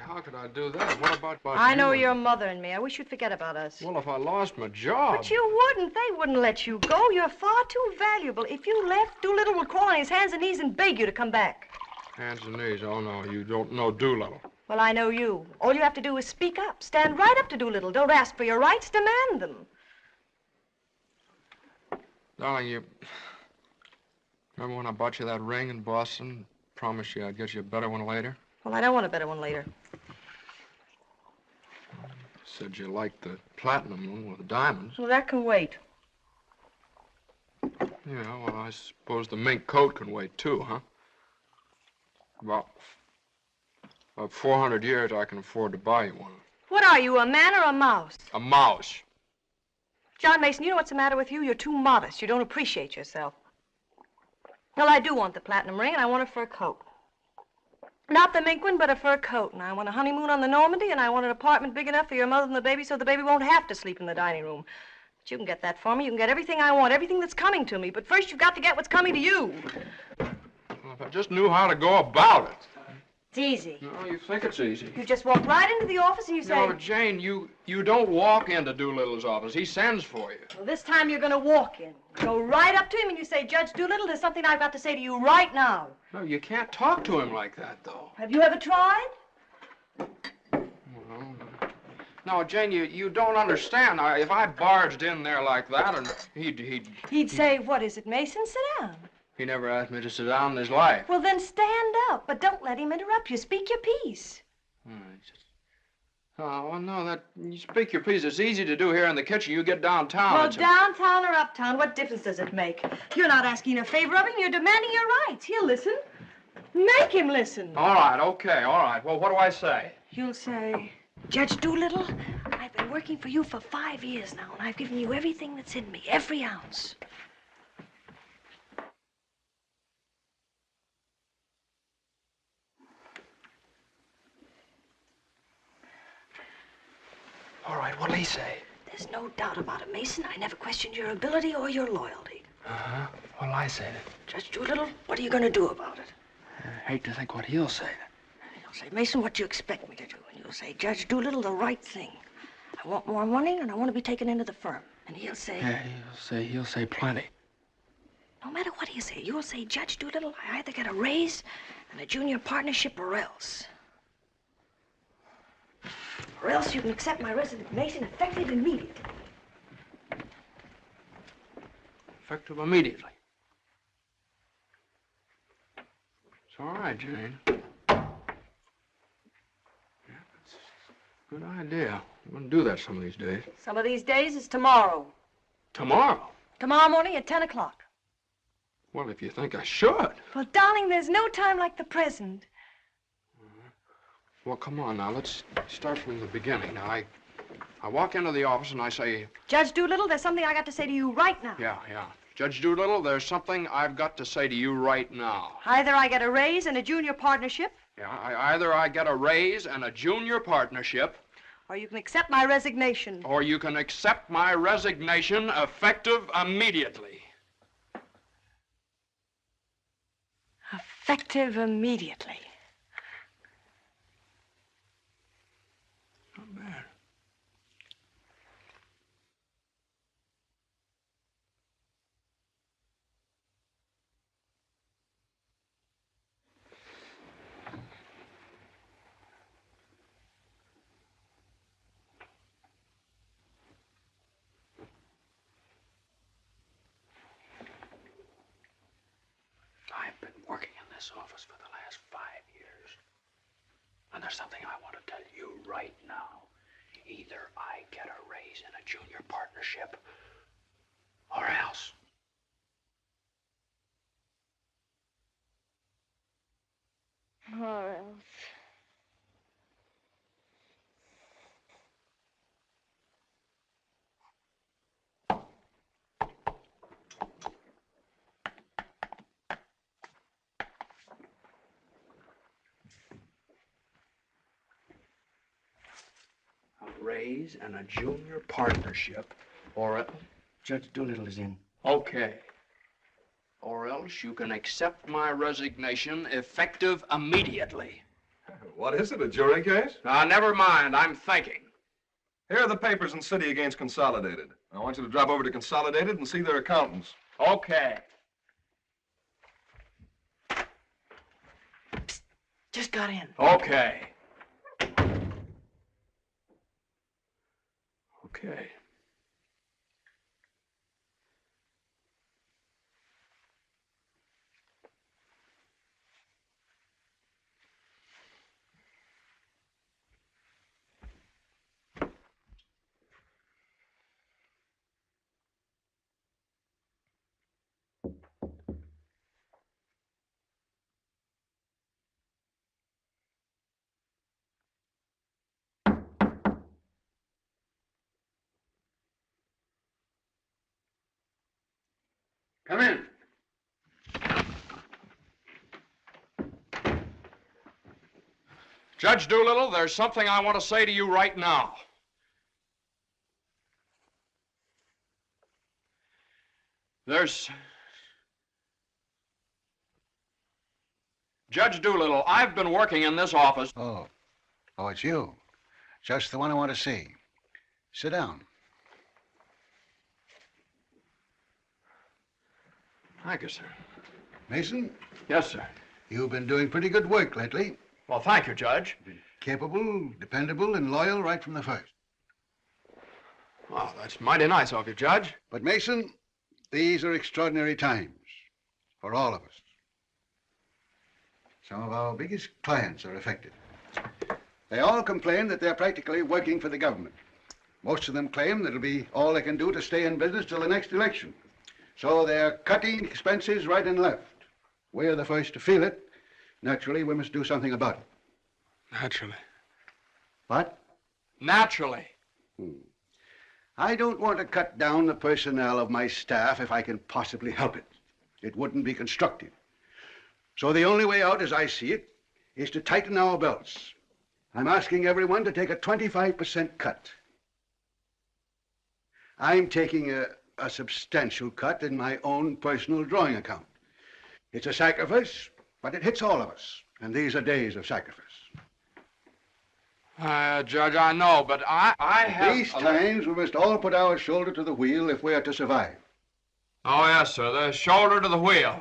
How could I do that? What about I know you? your mother and me. I wish you'd forget about us. Well, if I lost my job... But you wouldn't. They wouldn't let you go. You're far too valuable. If you left, Doolittle would crawl on his hands and knees and beg you to come back. Hands and knees. Oh, no, you don't know Doolittle. Well, I know you. All you have to do is speak up. Stand right up to Doolittle. Don't ask for your rights. Demand them. Darling, you... Remember when I bought you that ring in Boston? Promised you I'd get you a better one later? Well, I don't want a better one later. Said you liked the platinum one with the diamonds. Well, that can wait. Yeah, well, I suppose the mink coat can wait, too, huh? About 400 years, I can afford to buy you one. What are you, a man or a mouse? A mouse. John Mason, you know what's the matter with you? You're too modest. You don't appreciate yourself. Well, I do want the platinum ring, and I want a fur coat. Not the mink one, but a fur coat. And I want a honeymoon on the Normandy, and I want an apartment big enough for your mother and the baby so the baby won't have to sleep in the dining room. But you can get that for me. You can get everything I want, everything that's coming to me. But first, you've got to get what's coming to you. Well, if I just knew how to go about it. It's easy. No, you think it's easy. You just walk right into the office and you say... No, Jane, you don't walk into Doolittle's office. He sends for you. Well, this time you're going to walk in. Go right up to him and you say, Judge Doolittle, there's something I've got to say to you right now. No, you can't talk to him like that, though. Have you ever tried? No, Jane, you don't understand. If I barged in there like that, and He'd say, what is it, Mason? Sit down. He never asked me to sit down in his life. Well, then stand up, but don't let him interrupt you. Speak your piece. Oh, well, no, you speak your piece. It's easy to do here in the kitchen. You get downtown. Well, downtown or uptown, what difference does it make? You're not asking a favor of him. You're demanding your rights. He'll listen. Make him listen. All right, okay, all right. Well, what do I say? You'll say, Judge Doolittle, I've been working for you for 5 years now, and I've given you everything that's in me, every ounce. All right, what'll he say? There's no doubt about it, Mason. I never questioned your ability or your loyalty. Uh-huh. What'll I say then? Judge Doolittle, what are you going to do about it? I hate to think what he'll say. He'll say, Mason, what do you expect me to do? And you'll say, Judge Doolittle, the right thing. I want more money, and I want to be taken into the firm. And he'll say... Yeah, he'll say plenty. No matter what he'll say, you'll say, Judge Doolittle, I either get a raise and a junior partnership or else. Or else you can accept my resignation effective immediately. Effective immediately. It's all right, Jane. Yeah, that's a good idea. I'm going to do that some of these days. Some of these days is tomorrow. Tomorrow? Tomorrow morning at 10 o'clock. Well, if you think I should. Well, darling, there's no time like the present. Well, come on now. Let's start from the beginning. Now, I walk into the office and I say... Judge Doolittle, there's something I got to say to you right now. Yeah. Judge Doolittle, there's something I've got to say to you right now. Either I get a raise and a junior partnership. Yeah, either I get a raise and a junior partnership. Or you can accept my resignation. Or you can accept my resignation effective immediately. Effective immediately. Not bad. I've been working in this office for the last 5 years. And there's something I want to tell you right now. Either I get a raise in a junior partnership, or else. Or else. A raise and a junior partnership, or else. Judge Doolittle is in. Okay. Or else you can accept my resignation effective immediately. What is it, a jury case? Never mind, I'm thinking. Here are the papers in City against Consolidated. I want you to drop over to Consolidated and see their accountants. Okay. Psst, just got in. Okay. Okay. Come in. Judge Doolittle, there's something I want to say to you right now. Judge Doolittle, I've been working in this office. Oh, it's you. Just the one I want to see. Sit down. Thank you, sir. Mason? Yes, sir. You've been doing pretty good work lately. Well, thank you, Judge. Capable, dependable, and loyal right from the first. Well, that's mighty nice of you, Judge. But, Mason, these are extraordinary times for all of us. Some of our biggest clients are affected. They all complain that they're practically working for the government. Most of them claim that it'll be all they can do to stay in business till the next election. So they're cutting expenses right and left. We're the first to feel it. Naturally, we must do something about it. Naturally. What? Naturally. I don't want to cut down the personnel of my staff if I can possibly help it. It wouldn't be constructive. So the only way out, as I see it, is to tighten our belts. I'm asking everyone to take a 25% cut. I'm taking a substantial cut in my own personal drawing account. It's a sacrifice, but it hits all of us. And these are days of sacrifice. Judge, I know, but I have... These times, we must all put our shoulder to the wheel if we are to survive. Oh, yes, sir. The shoulder to the wheel.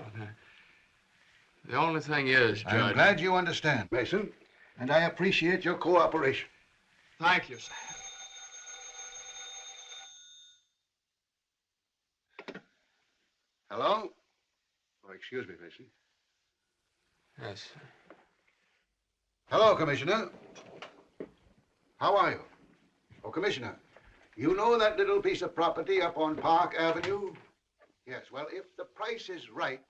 The only thing is, Judge... I'm glad you understand, Mason, and I appreciate your cooperation. Thank you, sir. Hello? Oh, excuse me, Mason. Yes, sir. Hello, Commissioner. How are you? Oh, Commissioner, you know that little piece of property up on Park Avenue? Yes, well, if the price is right...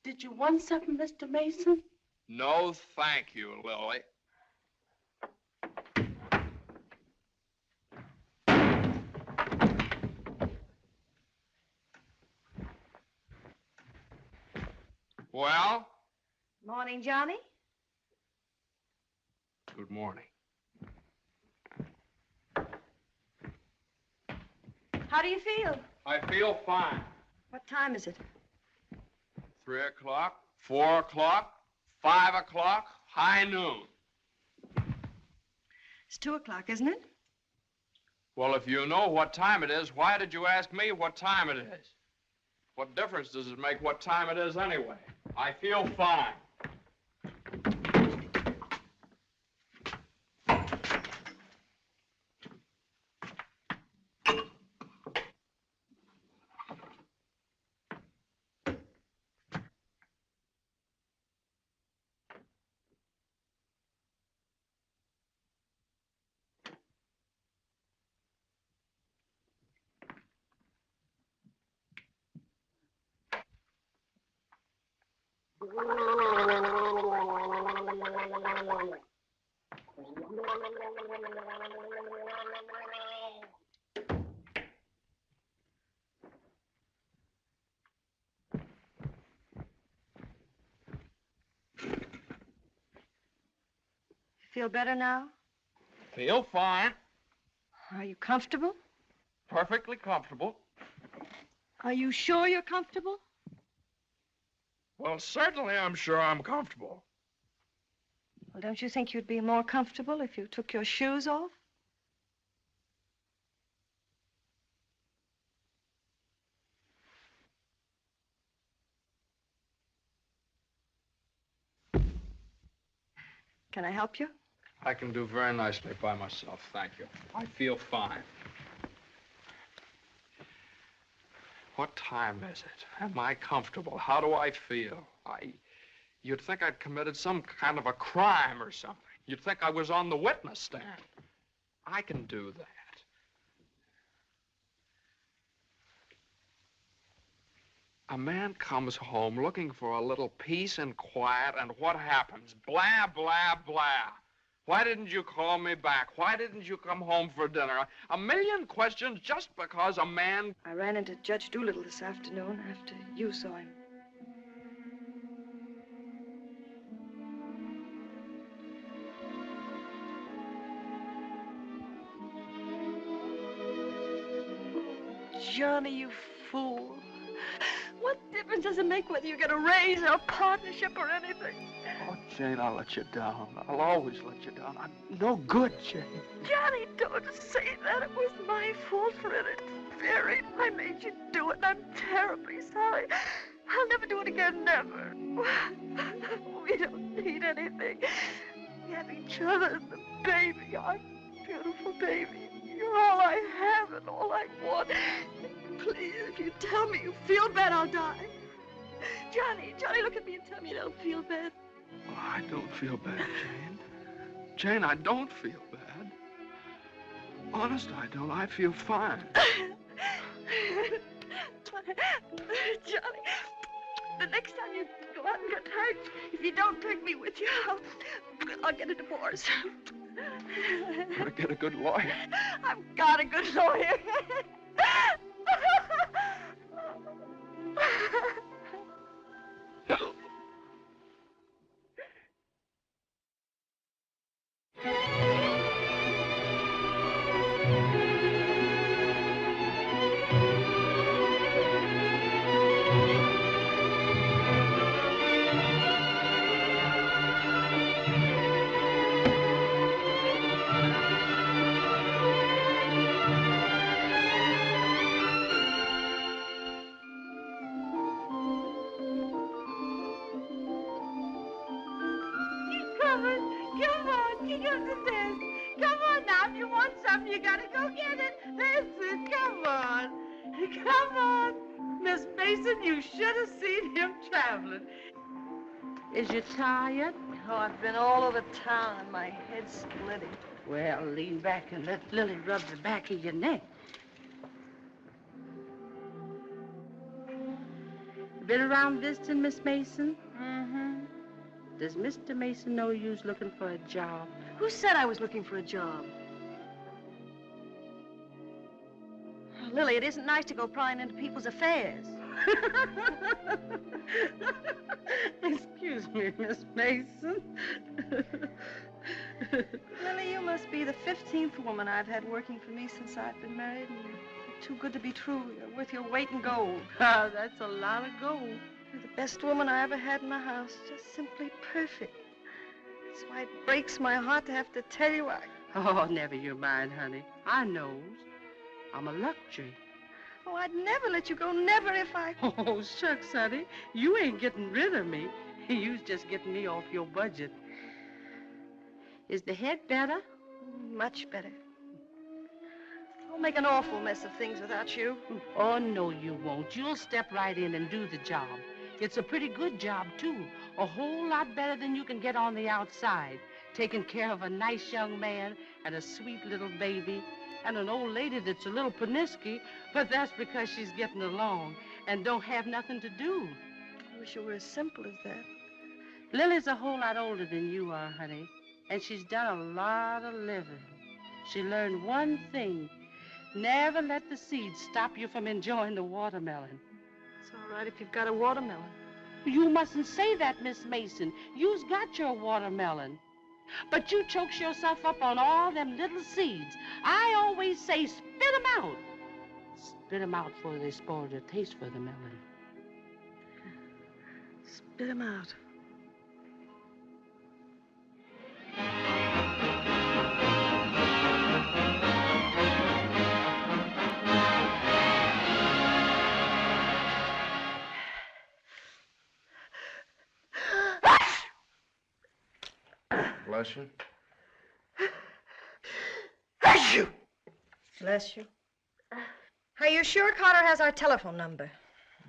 Did you want something, Mr. Mason? No, thank you, Lily. Well? Morning, Johnny. Good morning. How do you feel? I feel fine. What time is it? 3 o'clock, 4 o'clock, 5 o'clock, high noon. It's 2 o'clock, isn't it? Well, if you know what time it is, why did you ask me what time it is? What difference does it make what time it is anyway? I feel fine. Feel better now? Feel fine. Are you comfortable? Perfectly comfortable. Are you sure you're comfortable? Well, certainly I'm sure I'm comfortable. Well, don't you think you'd be more comfortable if you took your shoes off? Can I help you? I can do very nicely by myself, thank you. I feel fine. What time is it? Am I comfortable? How do I feel? You'd think I'd committed some kind of a crime or something. You'd think I was on the witness stand. I can do that. A man comes home looking for a little peace and quiet, and what happens? Blah, blah, blah. Why didn't you call me back? Why didn't you come home for dinner? A million questions just because a man... I ran into Judge Doolittle this afternoon after you saw him. Johnny, you fool. What difference does it make whether you get a raise or a partnership or anything? Oh, Jane, I'll let you down. I'll always let you down. I'm no good, Jane. Johnny, don't say that. It was my fault for interfering. I made you do it, and I'm terribly sorry. I'll never do it again, never. We don't need anything. We have each other and the baby, our beautiful baby. You're all I have and all I want. Please, if you tell me you feel bad, I'll die. Johnny, look at me and tell me you don't feel bad. Oh, I don't feel bad, Jane. Jane, I don't feel bad. Honest, I don't. I feel fine. Johnny, the next time you go out and get hurt, if you don't take me with you, I'll get a divorce. I'm gonna get a good lawyer. I've got a good lawyer. Is you tired? Oh, I've been all over town and my head's splitting. Well, lean back and let Lily rub the back of your neck. Been around visiting, Miss Mason? Mm-hmm. Does Mr. Mason know you's looking for a job? Who said I was looking for a job? Oh, Lily, it isn't nice to go prying into people's affairs. Excuse me, Miss Mason. Lily, you must be the 15th woman I've had working for me since I've been married, and you're too good to be true. You're worth your weight in gold. Ah, that's a lot of gold. You're the best woman I ever had in my house. Just simply perfect. That's why it breaks my heart to have to tell you Oh, never you mind, honey. I knows. I'm a luxury. Oh, I'd never let you go, never if I... Oh, shucks, honey. You ain't getting rid of me. You's just getting me off your budget. Is the head better? Much better. I'll make an awful mess of things without you. Oh, no, you won't. You'll step right in and do the job. It's a pretty good job, too. A whole lot better than you can get on the outside. Taking care of a nice young man and a sweet little baby. And an old lady that's a little pernisky, but that's because she's getting along and don't have nothing to do. I wish it were as simple as that. Lily's a whole lot older than you are, honey, and she's done a lot of living. She learned one thing. Never let the seeds stop you from enjoying the watermelon. It's all right if you've got a watermelon. You mustn't say that, Miss Mason. You's got your watermelon. But you chokes yourself up on all them little seeds. I always say spit 'em out. Spit 'em out before they spoil their taste for the melon. Spit 'em out. Bless you. Bless you. Bless you. Are you sure Carter has our telephone number?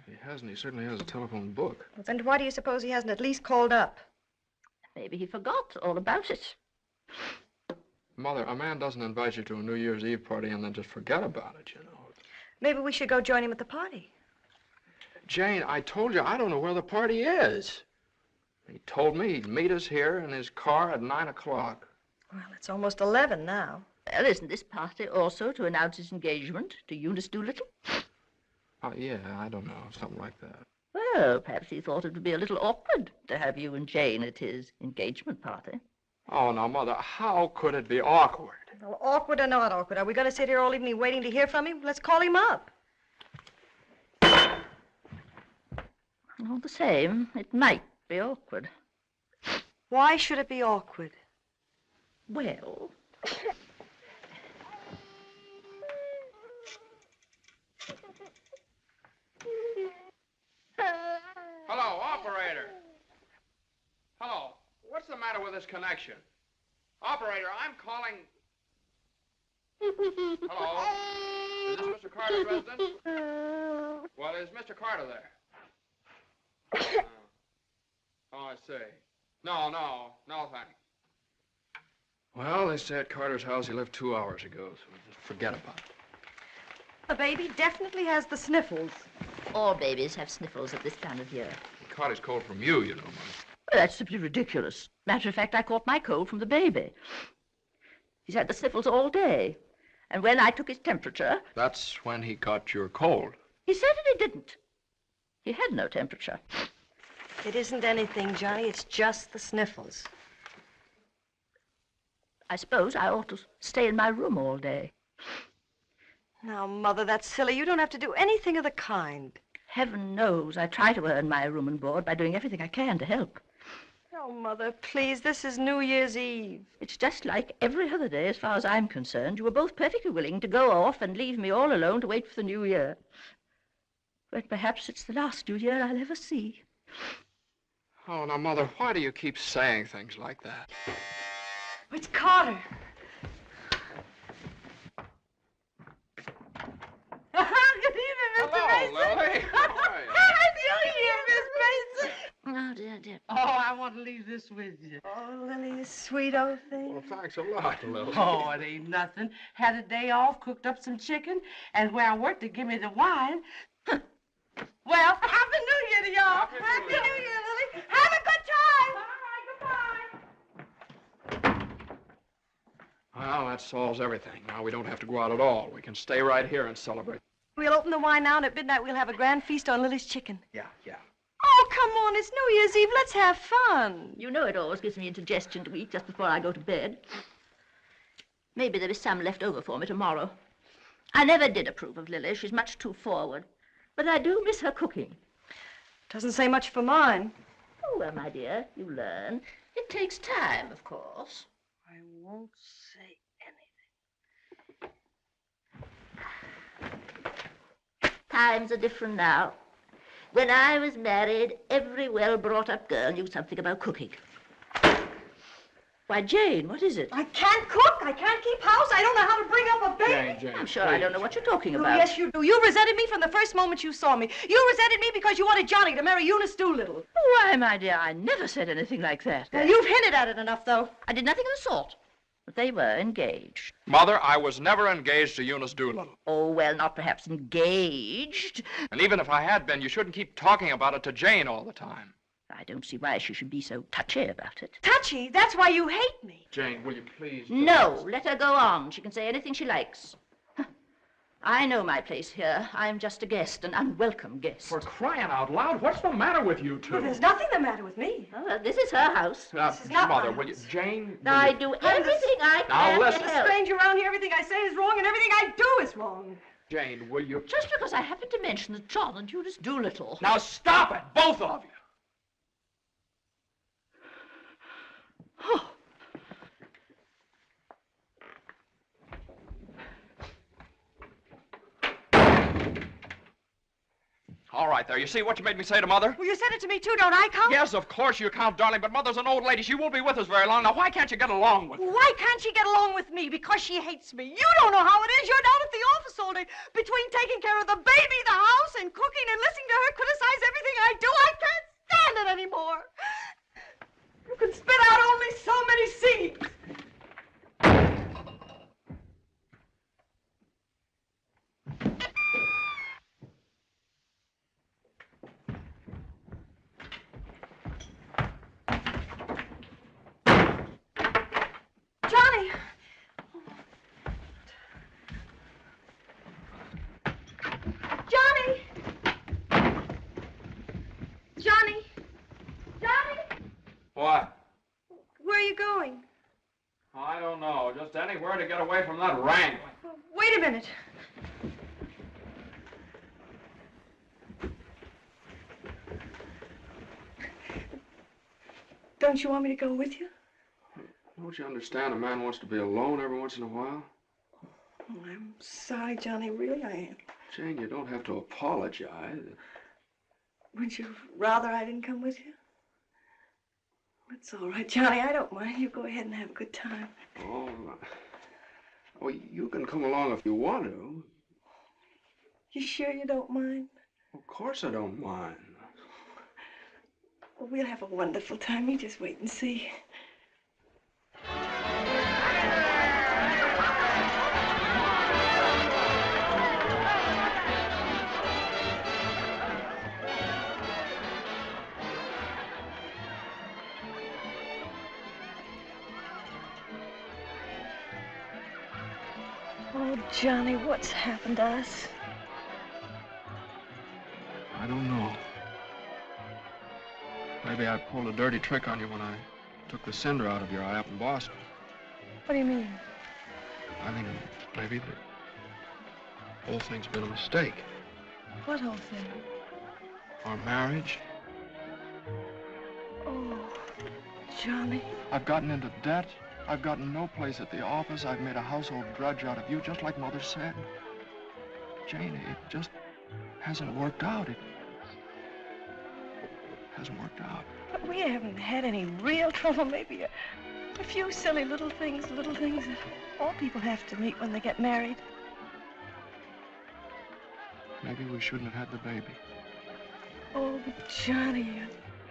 He hasn't. He certainly has a telephone book. Well, then why do you suppose he hasn't at least called up? Maybe he forgot all about it. Mother, a man doesn't invite you to a New Year's Eve party and then just forget about it, you know. Maybe we should go join him at the party. Jane, I told you I don't know where the party is. He told me he'd meet us here in his car at 9 o'clock. Well, it's almost 11 now. Well, isn't this party also to announce his engagement to Eunice Doolittle? Oh, yeah, I don't know, something like that. Well, perhaps he thought it would be a little awkward to have you and Jane at his engagement party. Oh, now, Mother, how could it be awkward? Well, awkward or not awkward, are we going to sit here all evening waiting to hear from him? Let's call him up. All the same, it might be awkward. Why should it be awkward? Well... Hello, operator. Hello. What's the matter with this connection? Operator, I'm calling... Hello? Is this Mr. Carter's residence? Well, is Mr. Carter there? Oh, I see. No, thanks. Well, they say at Carter's house he left 2 hours ago, so just forget about it. The baby definitely has the sniffles. All babies have sniffles at this time of year. He caught his cold from you, you know, Mother. Well, that's simply ridiculous. Matter of fact, I caught my cold from the baby. He's had the sniffles all day. And when I took his temperature... That's when he got your cold. He certainly didn't. He had no temperature. It isn't anything, Johnny. It's just the sniffles. I suppose I ought to stay in my room all day. Now, Mother, that's silly. You don't have to do anything of the kind. Heaven knows I try to earn my room and board by doing everything I can to help. Oh, Mother, please, this is New Year's Eve. It's just like every other day as far as I'm concerned. You were both perfectly willing to go off and leave me all alone to wait for the New Year. But perhaps it's the last New Year I'll ever see. Oh, now, Mother, why do you keep saying things like that? It's Carter. Good evening, Mr. Hello, Mason. Lily. How are you? Happy New Year, Miss Mason. Oh, dear. Oh, I want to leave this with you. Oh, Lily, you sweet old thing. Well, thanks a lot, Lily. Oh, it ain't nothing. Had a day off, cooked up some chicken, and where I worked, they give me the wine. Well, Happy New Year to y'all. Happy New Year, Lily. Have a good time. Well, that solves everything. Now we don't have to go out at all. We can stay right here and celebrate. We'll open the wine now, and at midnight we'll have a grand feast on Lily's chicken. Yeah. Oh, come on. It's New Year's Eve. Let's have fun. You know it always gives me indigestion to eat just before I go to bed. Maybe there is some left over for me tomorrow. I never did approve of Lily. She's much too forward. But I do miss her cooking. Doesn't say much for mine. Oh, well, my dear, you learn. It takes time, of course. I won't say anything. Times are different now. When I was married, every well-brought-up girl knew something about cooking. Why, Jane, what is it? I can't cook. I can't keep house. I don't know how to bring up a baby. Jane, I'm sure I don't know what you're talking Oh, about. yes, you do. You resented me from the first moment you saw me. You resented me because you wanted Johnny to marry Eunice Doolittle. Why, my dear, I never said anything like that. Well, you've hinted at it enough, though. I did nothing of the sort. But they were engaged. Mother, I was never engaged to Eunice Doolittle. Oh, well, not perhaps engaged. And even if I had been, you shouldn't keep talking about it to Jane all the time. I don't see why she should be so touchy about it. Touchy? That's why you hate me. Jane, will you please... No, let her go on. She can say anything she likes. I know my place here. I'm just a guest, an unwelcome guest. For crying out loud, what's the matter with you two? Well, there's nothing the matter with me. Oh, well, this is her house. This is not Mother, my will you... house. Jane... Now, I do everything I can listen. to There's a help. stranger around here. Everything I say is wrong, and everything I do is wrong. Jane, will you... Just because I happened to mention that John and Eunice Doolittle... Now stop it, both of you! Oh. All right, there. You see what you made me say to Mother? Well, you said it to me, too. Don't I count? Yes, of course you count, darling, but Mother's an old lady. She won't be with us very long. Now, why can't you get along with her? Why can't she get along with me? Because she hates me. You don't know how it is. You're down at the office all day. Between taking care of the baby, the house, and cooking and listening to her criticize everything I do, I can't stand it anymore. You can spit out only so many seeds. Johnny! Johnny! What? Where are you going? I don't know. Just anywhere to get away from that wrangling. Wait a minute. Don't you want me to go with you? Don't you understand? A man wants to be alone every once in a while. Oh, I'm sorry, Johnny. Really, I am. Jane, you don't have to apologize. Would you rather I didn't come with you? That's all right, Johnny. I don't mind. You go ahead and have a good time. Oh, well, you can come along if you want to. You sure you don't mind? Of course I don't mind. Well, we'll have a wonderful time. You just wait and see. Oh, Johnny, what's happened to us? I don't know. Maybe I pulled a dirty trick on you when I took the cinder out of your eye up in Boston. What do you mean? I mean, maybe the whole thing's been a mistake. What whole thing? Our marriage. Oh, Johnny. I've gotten into debt. I've gotten no place at the office. I've made a household drudge out of you, just like Mother said. Jane, it just hasn't worked out. It hasn't worked out. But we haven't had any real trouble. Maybe a few silly little things that all people have to meet when they get married. Maybe we shouldn't have had the baby. Oh, but Johnny, you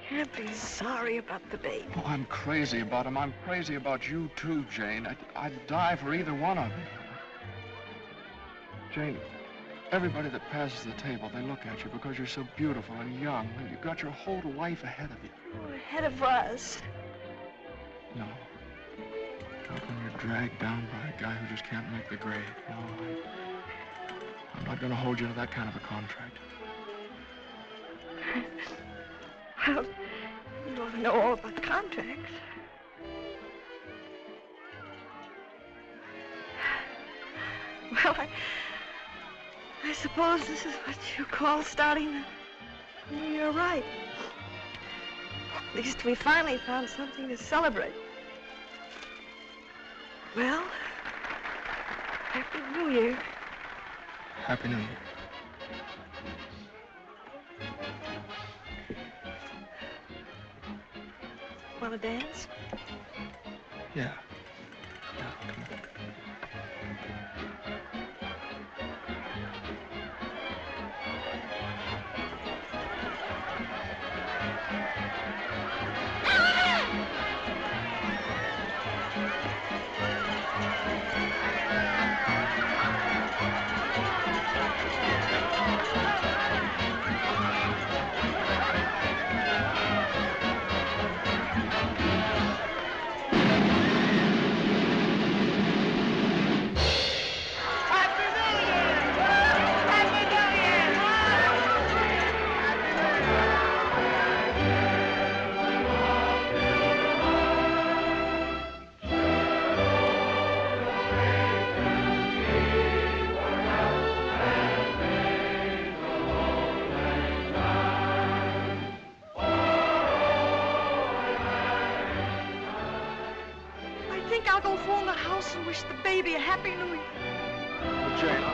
can't be sorry about the baby. Oh, I'm crazy about him. I'm crazy about you, too, Jane. I'd die for either one of you. Jane, everybody that passes the table, they look at you because you're so beautiful and young, and you've got your whole life ahead of you. Oh, ahead of us. No. Not when you're dragged down by a guy who just can't make the grade. No, I'm not going to hold you to that kind of a contract. Well, you ought to know all about contracts. Well, I suppose this is what you call starting the new year right. At least we finally found something to celebrate. Well, Happy New Year. Happy New Year. Want to dance? Yeah. Yeah, come on. I'll go phone the house and wish the baby a Happy New Year. Jane,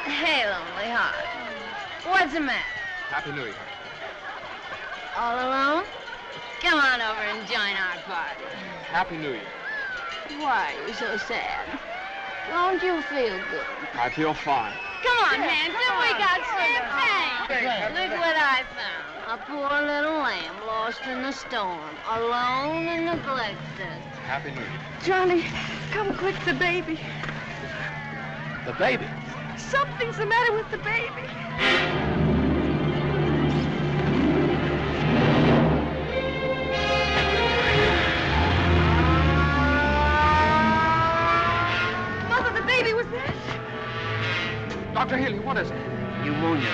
Hey, lonely heart. What's the matter? Happy New Year. All alone? Come on over and join our party. Happy New Year. Why are you so sad? Don't you feel good? I feel fine. Come on, Hanson, we got champagne. Look what I found. A poor little lamb lost in the storm, alone and neglected. Happy New Year. Johnny, come quick, the baby. The baby? Something's the matter with the baby. Dr. Healy, what is it? Pneumonia.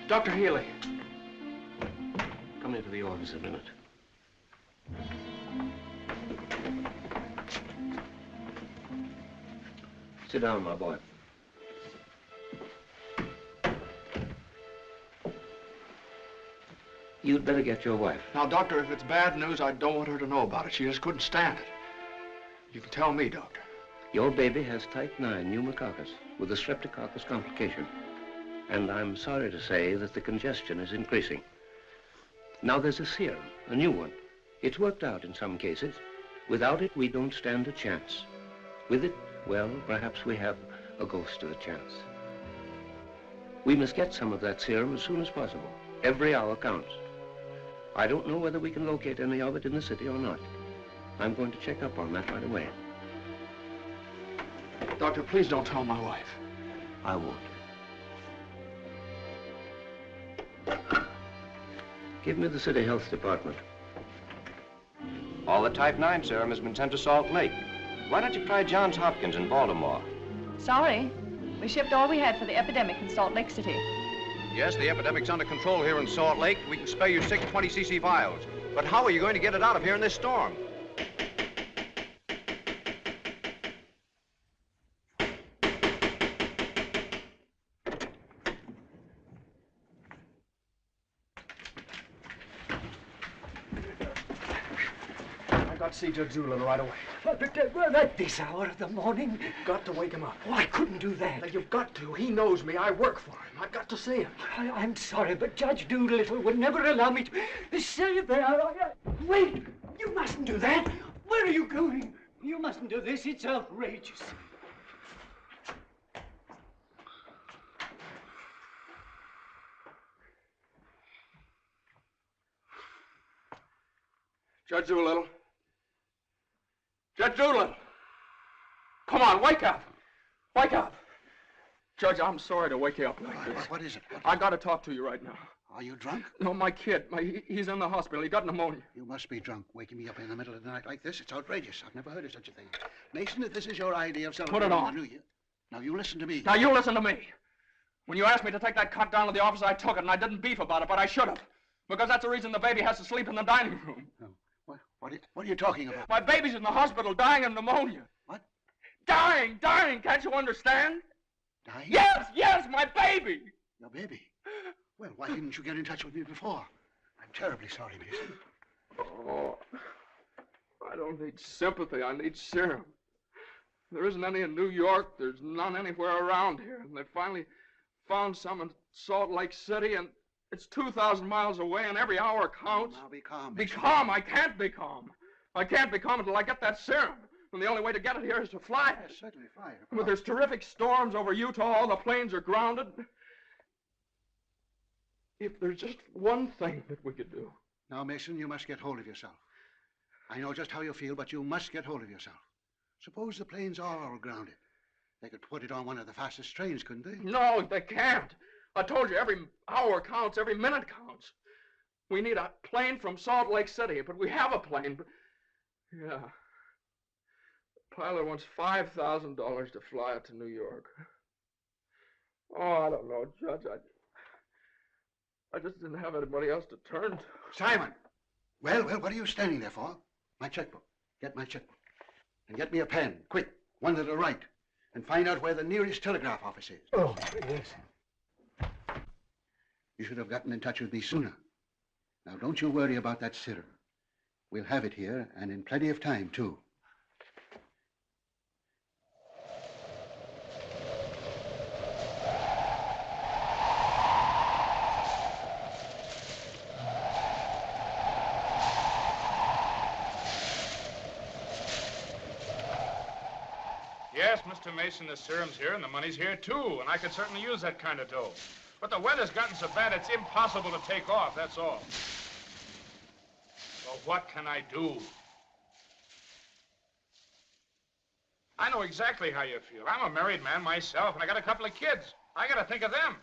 Dr. Healy. Come into the office a minute. Sit down, my boy. You'd better get your wife. Now, Doctor, if it's bad news, I don't want her to know about it. She just couldn't stand it. You can tell me, Doctor. Your baby has type 9 pneumococcus with a streptococcus complication. And I'm sorry to say that the congestion is increasing. Now there's a serum, a new one. It's worked out in some cases. Without it, we don't stand a chance. With it, well, perhaps we have a ghost of a chance. We must get some of that serum as soon as possible. Every hour counts. I don't know whether we can locate any of it in the city or not. I'm going to check up on that right away. Doctor, please don't tell my wife. I won't. Give me the city health department. All the type 9 serum has been sent to Salt Lake. Why don't you try Johns Hopkins in Baltimore? Sorry. We shipped all we had for the epidemic in Salt Lake City. Yes, the epidemic's under control here in Salt Lake. We can spare you 6 20cc vials. But how are you going to get it out of here in this storm? I've got to see Judge Doolittle right away. But at this hour of the morning? You've got to wake him up. Oh, I couldn't do that. Now, you've got to. He knows me. I work for him. I've got to see him. I'm sorry, but Judge Doolittle would never allow me to stay there. Wait! You mustn't do that. Where are you going? You mustn't do this. It's outrageous. Judge Doolittle. Judge Doolittle! Come on, wake up! Wake up! Judge, I'm sorry to wake you up like this. What is it? I got to talk to you right now. Are you drunk? No, my kid. He's in the hospital. He got pneumonia. You must be drunk, waking me up in the middle of the night like this. It's outrageous. I've never heard of such a thing. Mason, if this is your idea of celebrating the New Year... Now, you listen to me. Now, you listen to me. When you asked me to take that cut down to the office, I took it, and I didn't beef about it, but I should have. Because that's the reason the baby has to sleep in the dining room. No. What are you talking about? My baby's in the hospital dying of pneumonia. What? Dying! Can't you understand? Dying? Yes, my baby! Your baby? Well, why didn't you get in touch with me before? I'm terribly sorry, Mason. Oh, I don't need sympathy. I need serum. There isn't any in New York. There's none anywhere around here. And they finally found some in Salt Lake City, and it's 2,000 miles away, and every hour counts. Now be calm. Be calm. I can't be calm. I can't be calm until I get that serum. And the only way to get it here is to fly it. Certainly fly it. But there's terrific storms over Utah. All the planes are grounded. If there's just one thing that we could do. Now, Mason, you must get hold of yourself. I know just how you feel, but you must get hold of yourself. Suppose the planes are all grounded. They could put it on one of the fastest trains, couldn't they? No, they can't. I told you, every hour counts, every minute counts. We need a plane from Salt Lake City, but we have a plane. But... Yeah. The pilot wants $5,000 to fly it to New York. Oh, I don't know, Judge. I just didn't have anybody else to turn to. Simon! Well, what are you standing there for? My checkbook. Get my checkbook. And get me a pen, quick. One that'll write. And find out where the nearest telegraph office is. Oh, yes. You should have gotten in touch with me sooner. Now, don't you worry about that serum. We'll have it here, and in plenty of time, too. Yes, Mr. Mason, the serum's here, and the money's here, too, and I could certainly use that kind of dough. But the weather's gotten so bad it's impossible to take off, that's all. Well, what can I do? I know exactly how you feel. I'm a married man myself, and I got a couple of kids. I got to think of them.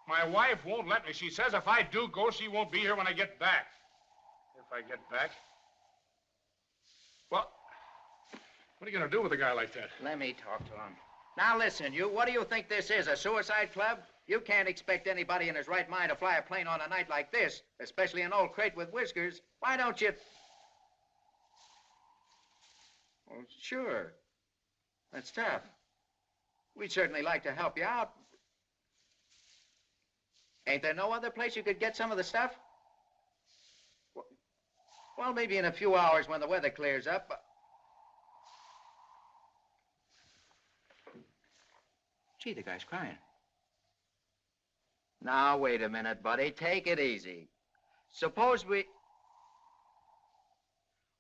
My wife won't let me. She says if I do go, she won't be here when I get back. If I get back? Well, what are you going to do with a guy like that? Let me talk to him. Now listen, you, what do you think this is, a suicide club? You can't expect anybody in his right mind to fly a plane on a night like this, especially an old crate with whiskers. Why don't you... Well, sure. That's tough. We'd certainly like to help you out. Ain't there no other place you could get some of the stuff? Well, maybe in a few hours when the weather clears up. Gee, the guy's crying. Now, wait a minute, buddy. Take it easy. Suppose we...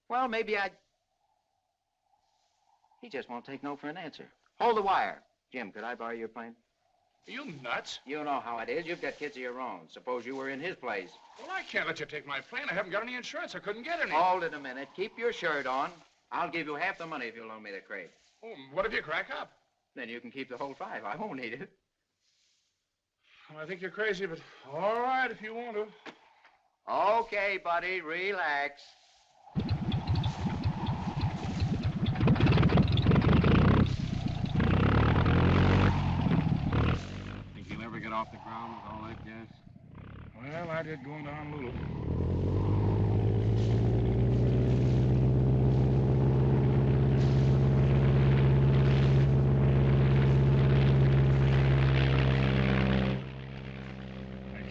Well, maybe I... He just won't take no for an answer. Hold the wire. Jim, could I borrow your plane? Are you nuts? You know how it is. You've got kids of your own. Suppose you were in his place. Well, I can't let you take my plane. I haven't got any insurance. I couldn't get any. Hold it a minute. Keep your shirt on. I'll give you half the money if you'll loan me the crate. Oh, what if you crack up? Then you can keep the whole 5. I won't need it. Well, I think you're crazy, but all right if you want to. Okay, buddy. Relax. Think you'll ever get off the ground with all that gas? Well, I did going to Honolulu.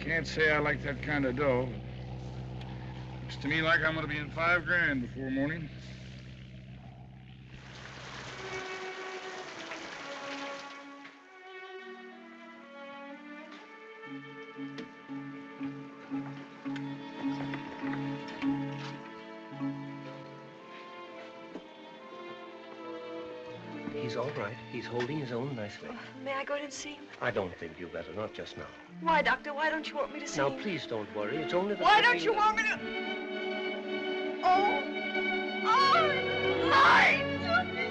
Can't say I like that kind of dough. Looks to me like I'm going to be in $5 grand before morning. He's all right. He's holding his own nicely. May I go in and see him? I don't think you better, not just now. Why, Doctor? Why don't you want me to see Now, him? please don't worry. It's only the... Why don't you want me to... Oh! Oh! You're lying to me!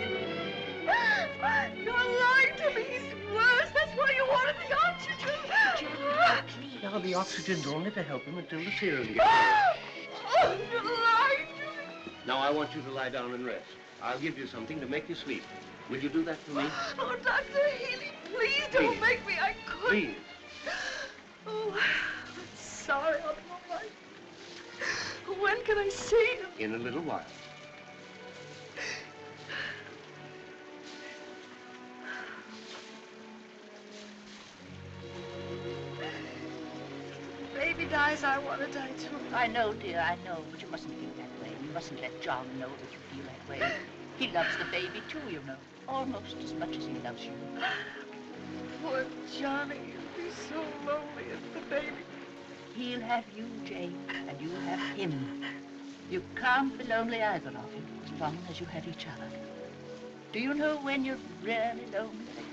You're lying to me! He's worse! That's why you wanted the oxygen! Now, the oxygen's only to help him until the serum gets Oh, you're lying to me! Now, I want you to lie down and rest. I'll give you something to make you sleep. Will you do that for me? Oh, Dr. Healy, please don't make me. I couldn't. Please. Oh, I'm sorry. I'll be all right. When can I see him? In a little while. Baby dies, I want to die too. I know, dear, I know, but you mustn't feel that way. You mustn't let John know that you feel that way. He loves the baby, too, you know. Almost as much as he loves you. Poor Johnny, he'll be so lonely as the baby. He'll have you, Jane, and you'll have him. You can't be lonely either of you, as long as you have each other. Do you know when you're really lonely?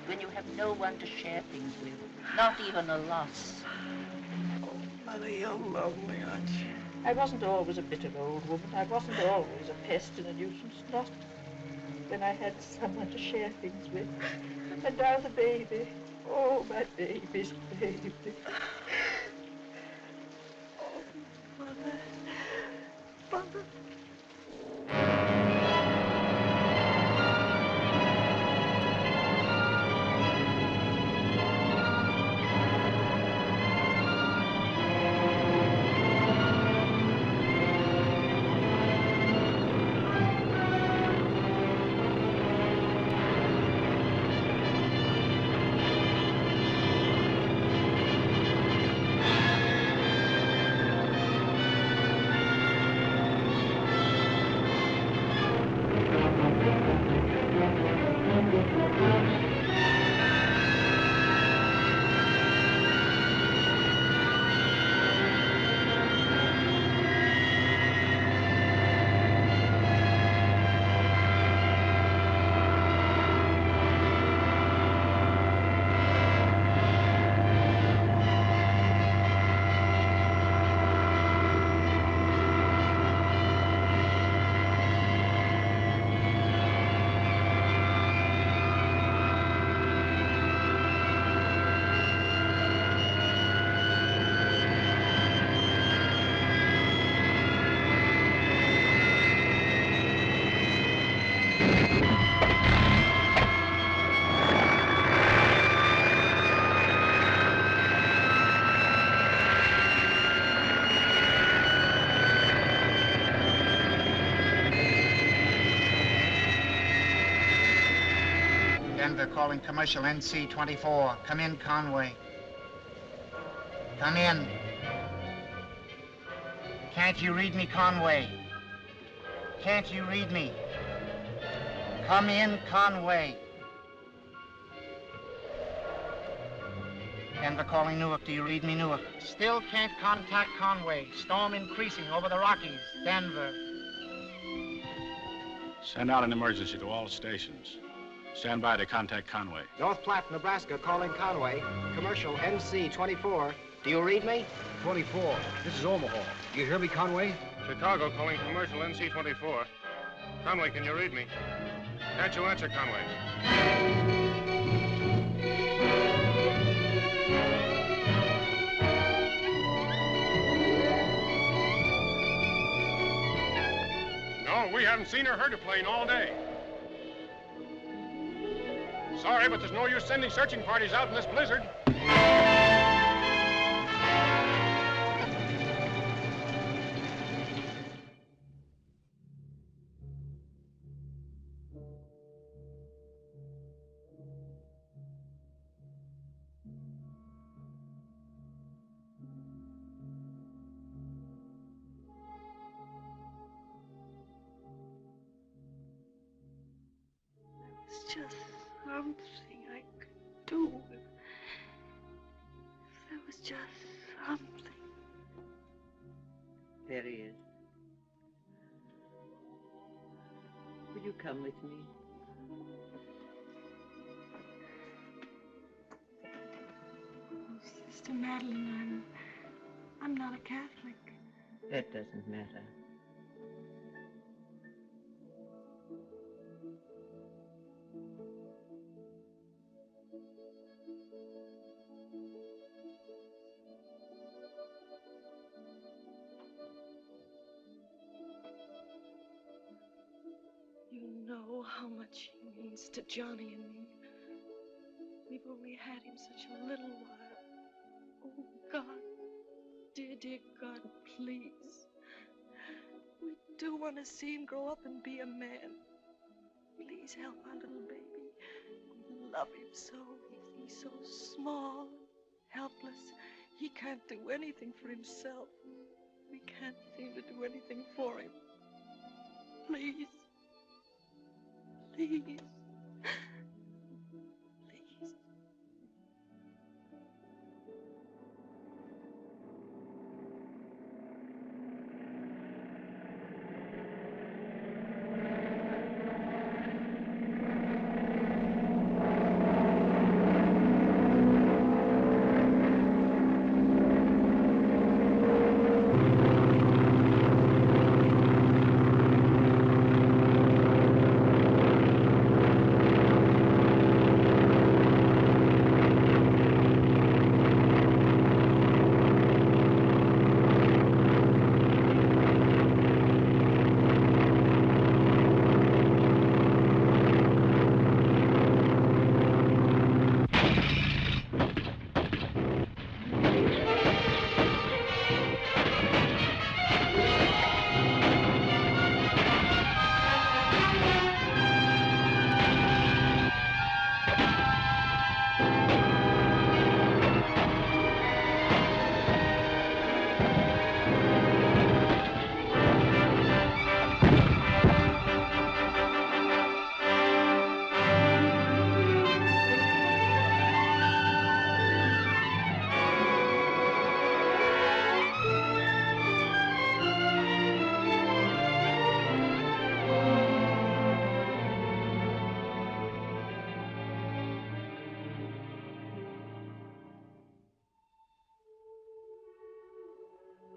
When you have no one to share things with, not even a loss. Oh, Mother, you're lonely, aren't you? I wasn't always a bitter old woman. I wasn't always a pest and a nuisance, not when I had someone to share things with. And now the baby. Oh, my baby's baby. Oh, Mother. Mother. Denver calling commercial NC 24. Come in, Conway. Come in. Can't you read me, Conway? Can't you read me? Come in, Conway. Denver calling Newark. Do you read me, Newark? Still can't contact Conway. Storm increasing over the Rockies. Denver. Send out an emergency to all stations. Stand by to contact Conway. North Platte, Nebraska, calling Conway. Commercial NC 24. Do you read me? 24. This is Omaha. Do you hear me, Conway? Chicago calling commercial NC 24. Conway, can you read me? Can't you answer, Conway? No, we haven't seen or heard a plane all day. Sorry, but there's no use sending searching parties out in this blizzard. It's just something I could do. If there was just something. There he is. Will you come with me? Oh, Sister Madeline, I'm not a Catholic. That doesn't matter. You know how much he means to Johnny and me. We've only had him such a little while. Oh, God, dear God, please. We do want to see him grow up and be a man. Please help our little baby. We love him so. He's so small, helpless. He can't do anything for himself. We can't seem to do anything for him. Please. Please. Please.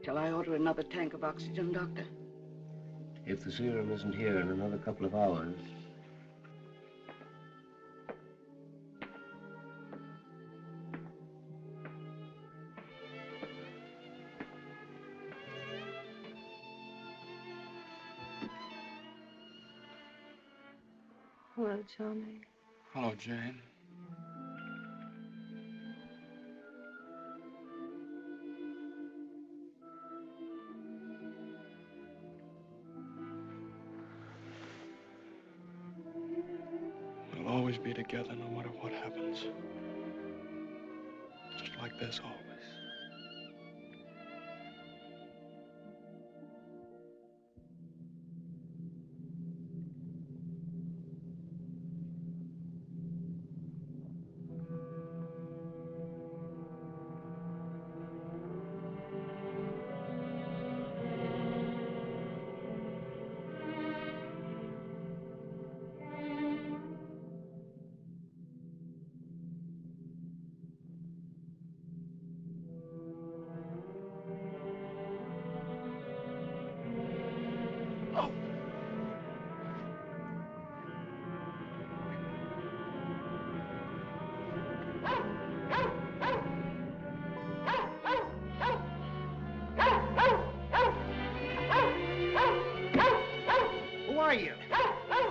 Shall I order another tank of oxygen, Doctor? If the serum isn't here in another couple of hours. Hello, Johnny. Hello, Jane. always be together no matter what happens. Just like this always.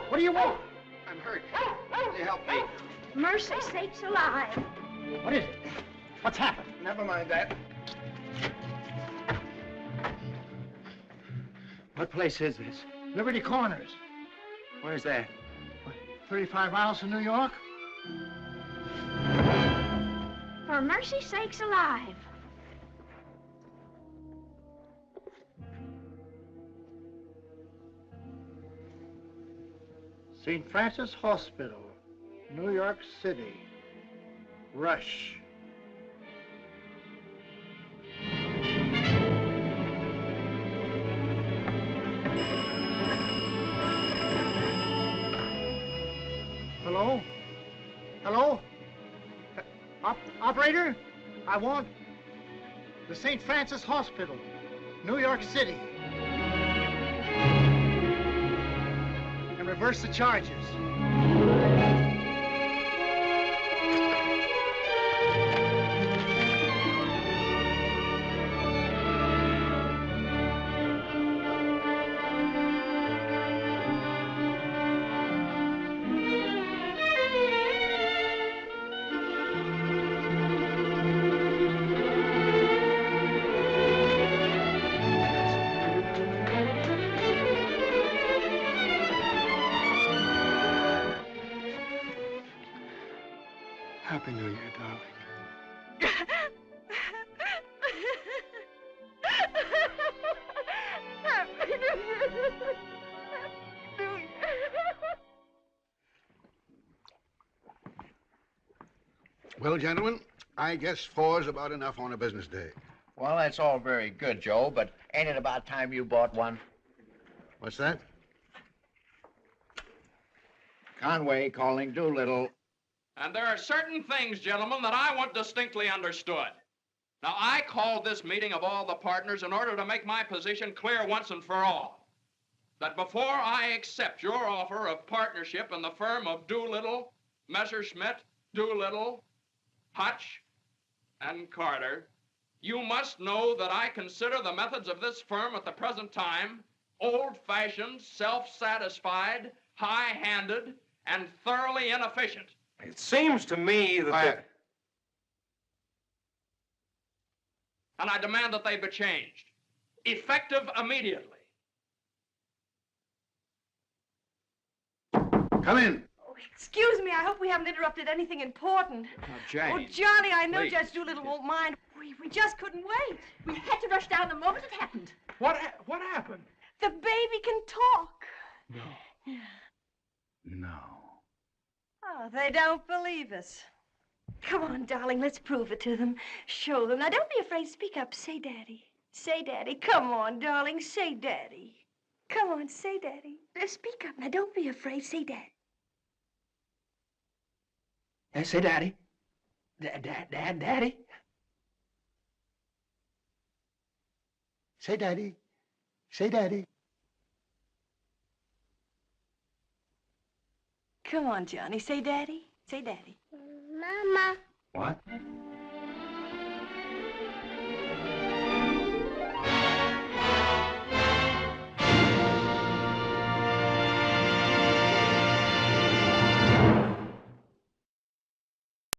What do you want? I'm hurt. Can you help me? Mercy sakes alive. What is it? What's happened? Never mind that. What place is this? Liberty Corners. Where's that? 35 miles from New York? For mercy sakes alive. St. Francis Hospital, New York City. Rush. Hello? Hello? Operator? I want the St. Francis Hospital, New York City. And reverse the charges. Happy New Year, darling. Well, gentlemen, I guess 4's about enough on a business day. Well, that's all very good, Joe, but ain't it about time you bought one? What's that? Conway calling Doolittle. And there are certain things, gentlemen, that I want distinctly understood. Now, I called this meeting of all the partners in order to make my position clear once and for all. That before I accept your offer of partnership in the firm of Doolittle, Messerschmitt, Doolittle, Hutch, and Carter, you must know that I consider the methods of this firm at the present time old-fashioned, self-satisfied, high-handed, and thoroughly inefficient. It seems to me that... And I demand that they be changed, effective immediately. Come in. Oh, excuse me, I hope we haven't interrupted anything important. Jane. Oh, Johnny, I know Please. Judge Doolittle won't mind. We just couldn't wait. We had to rush down the moment it happened. What happened? The baby can talk. No. No. Oh, they don't believe us. Come on, darling, let's prove it to them. Show them. Now, don't be afraid. Speak up. Say, Daddy. Say, Daddy. Come on, darling. Say, Daddy. Come on, say, Daddy. Speak up. Now, don't be afraid. Say, Daddy. Say, Daddy. Daddy. Say, Daddy. Say, Daddy. Come on, Johnny. Say, Daddy. Say, Daddy. Mama. What?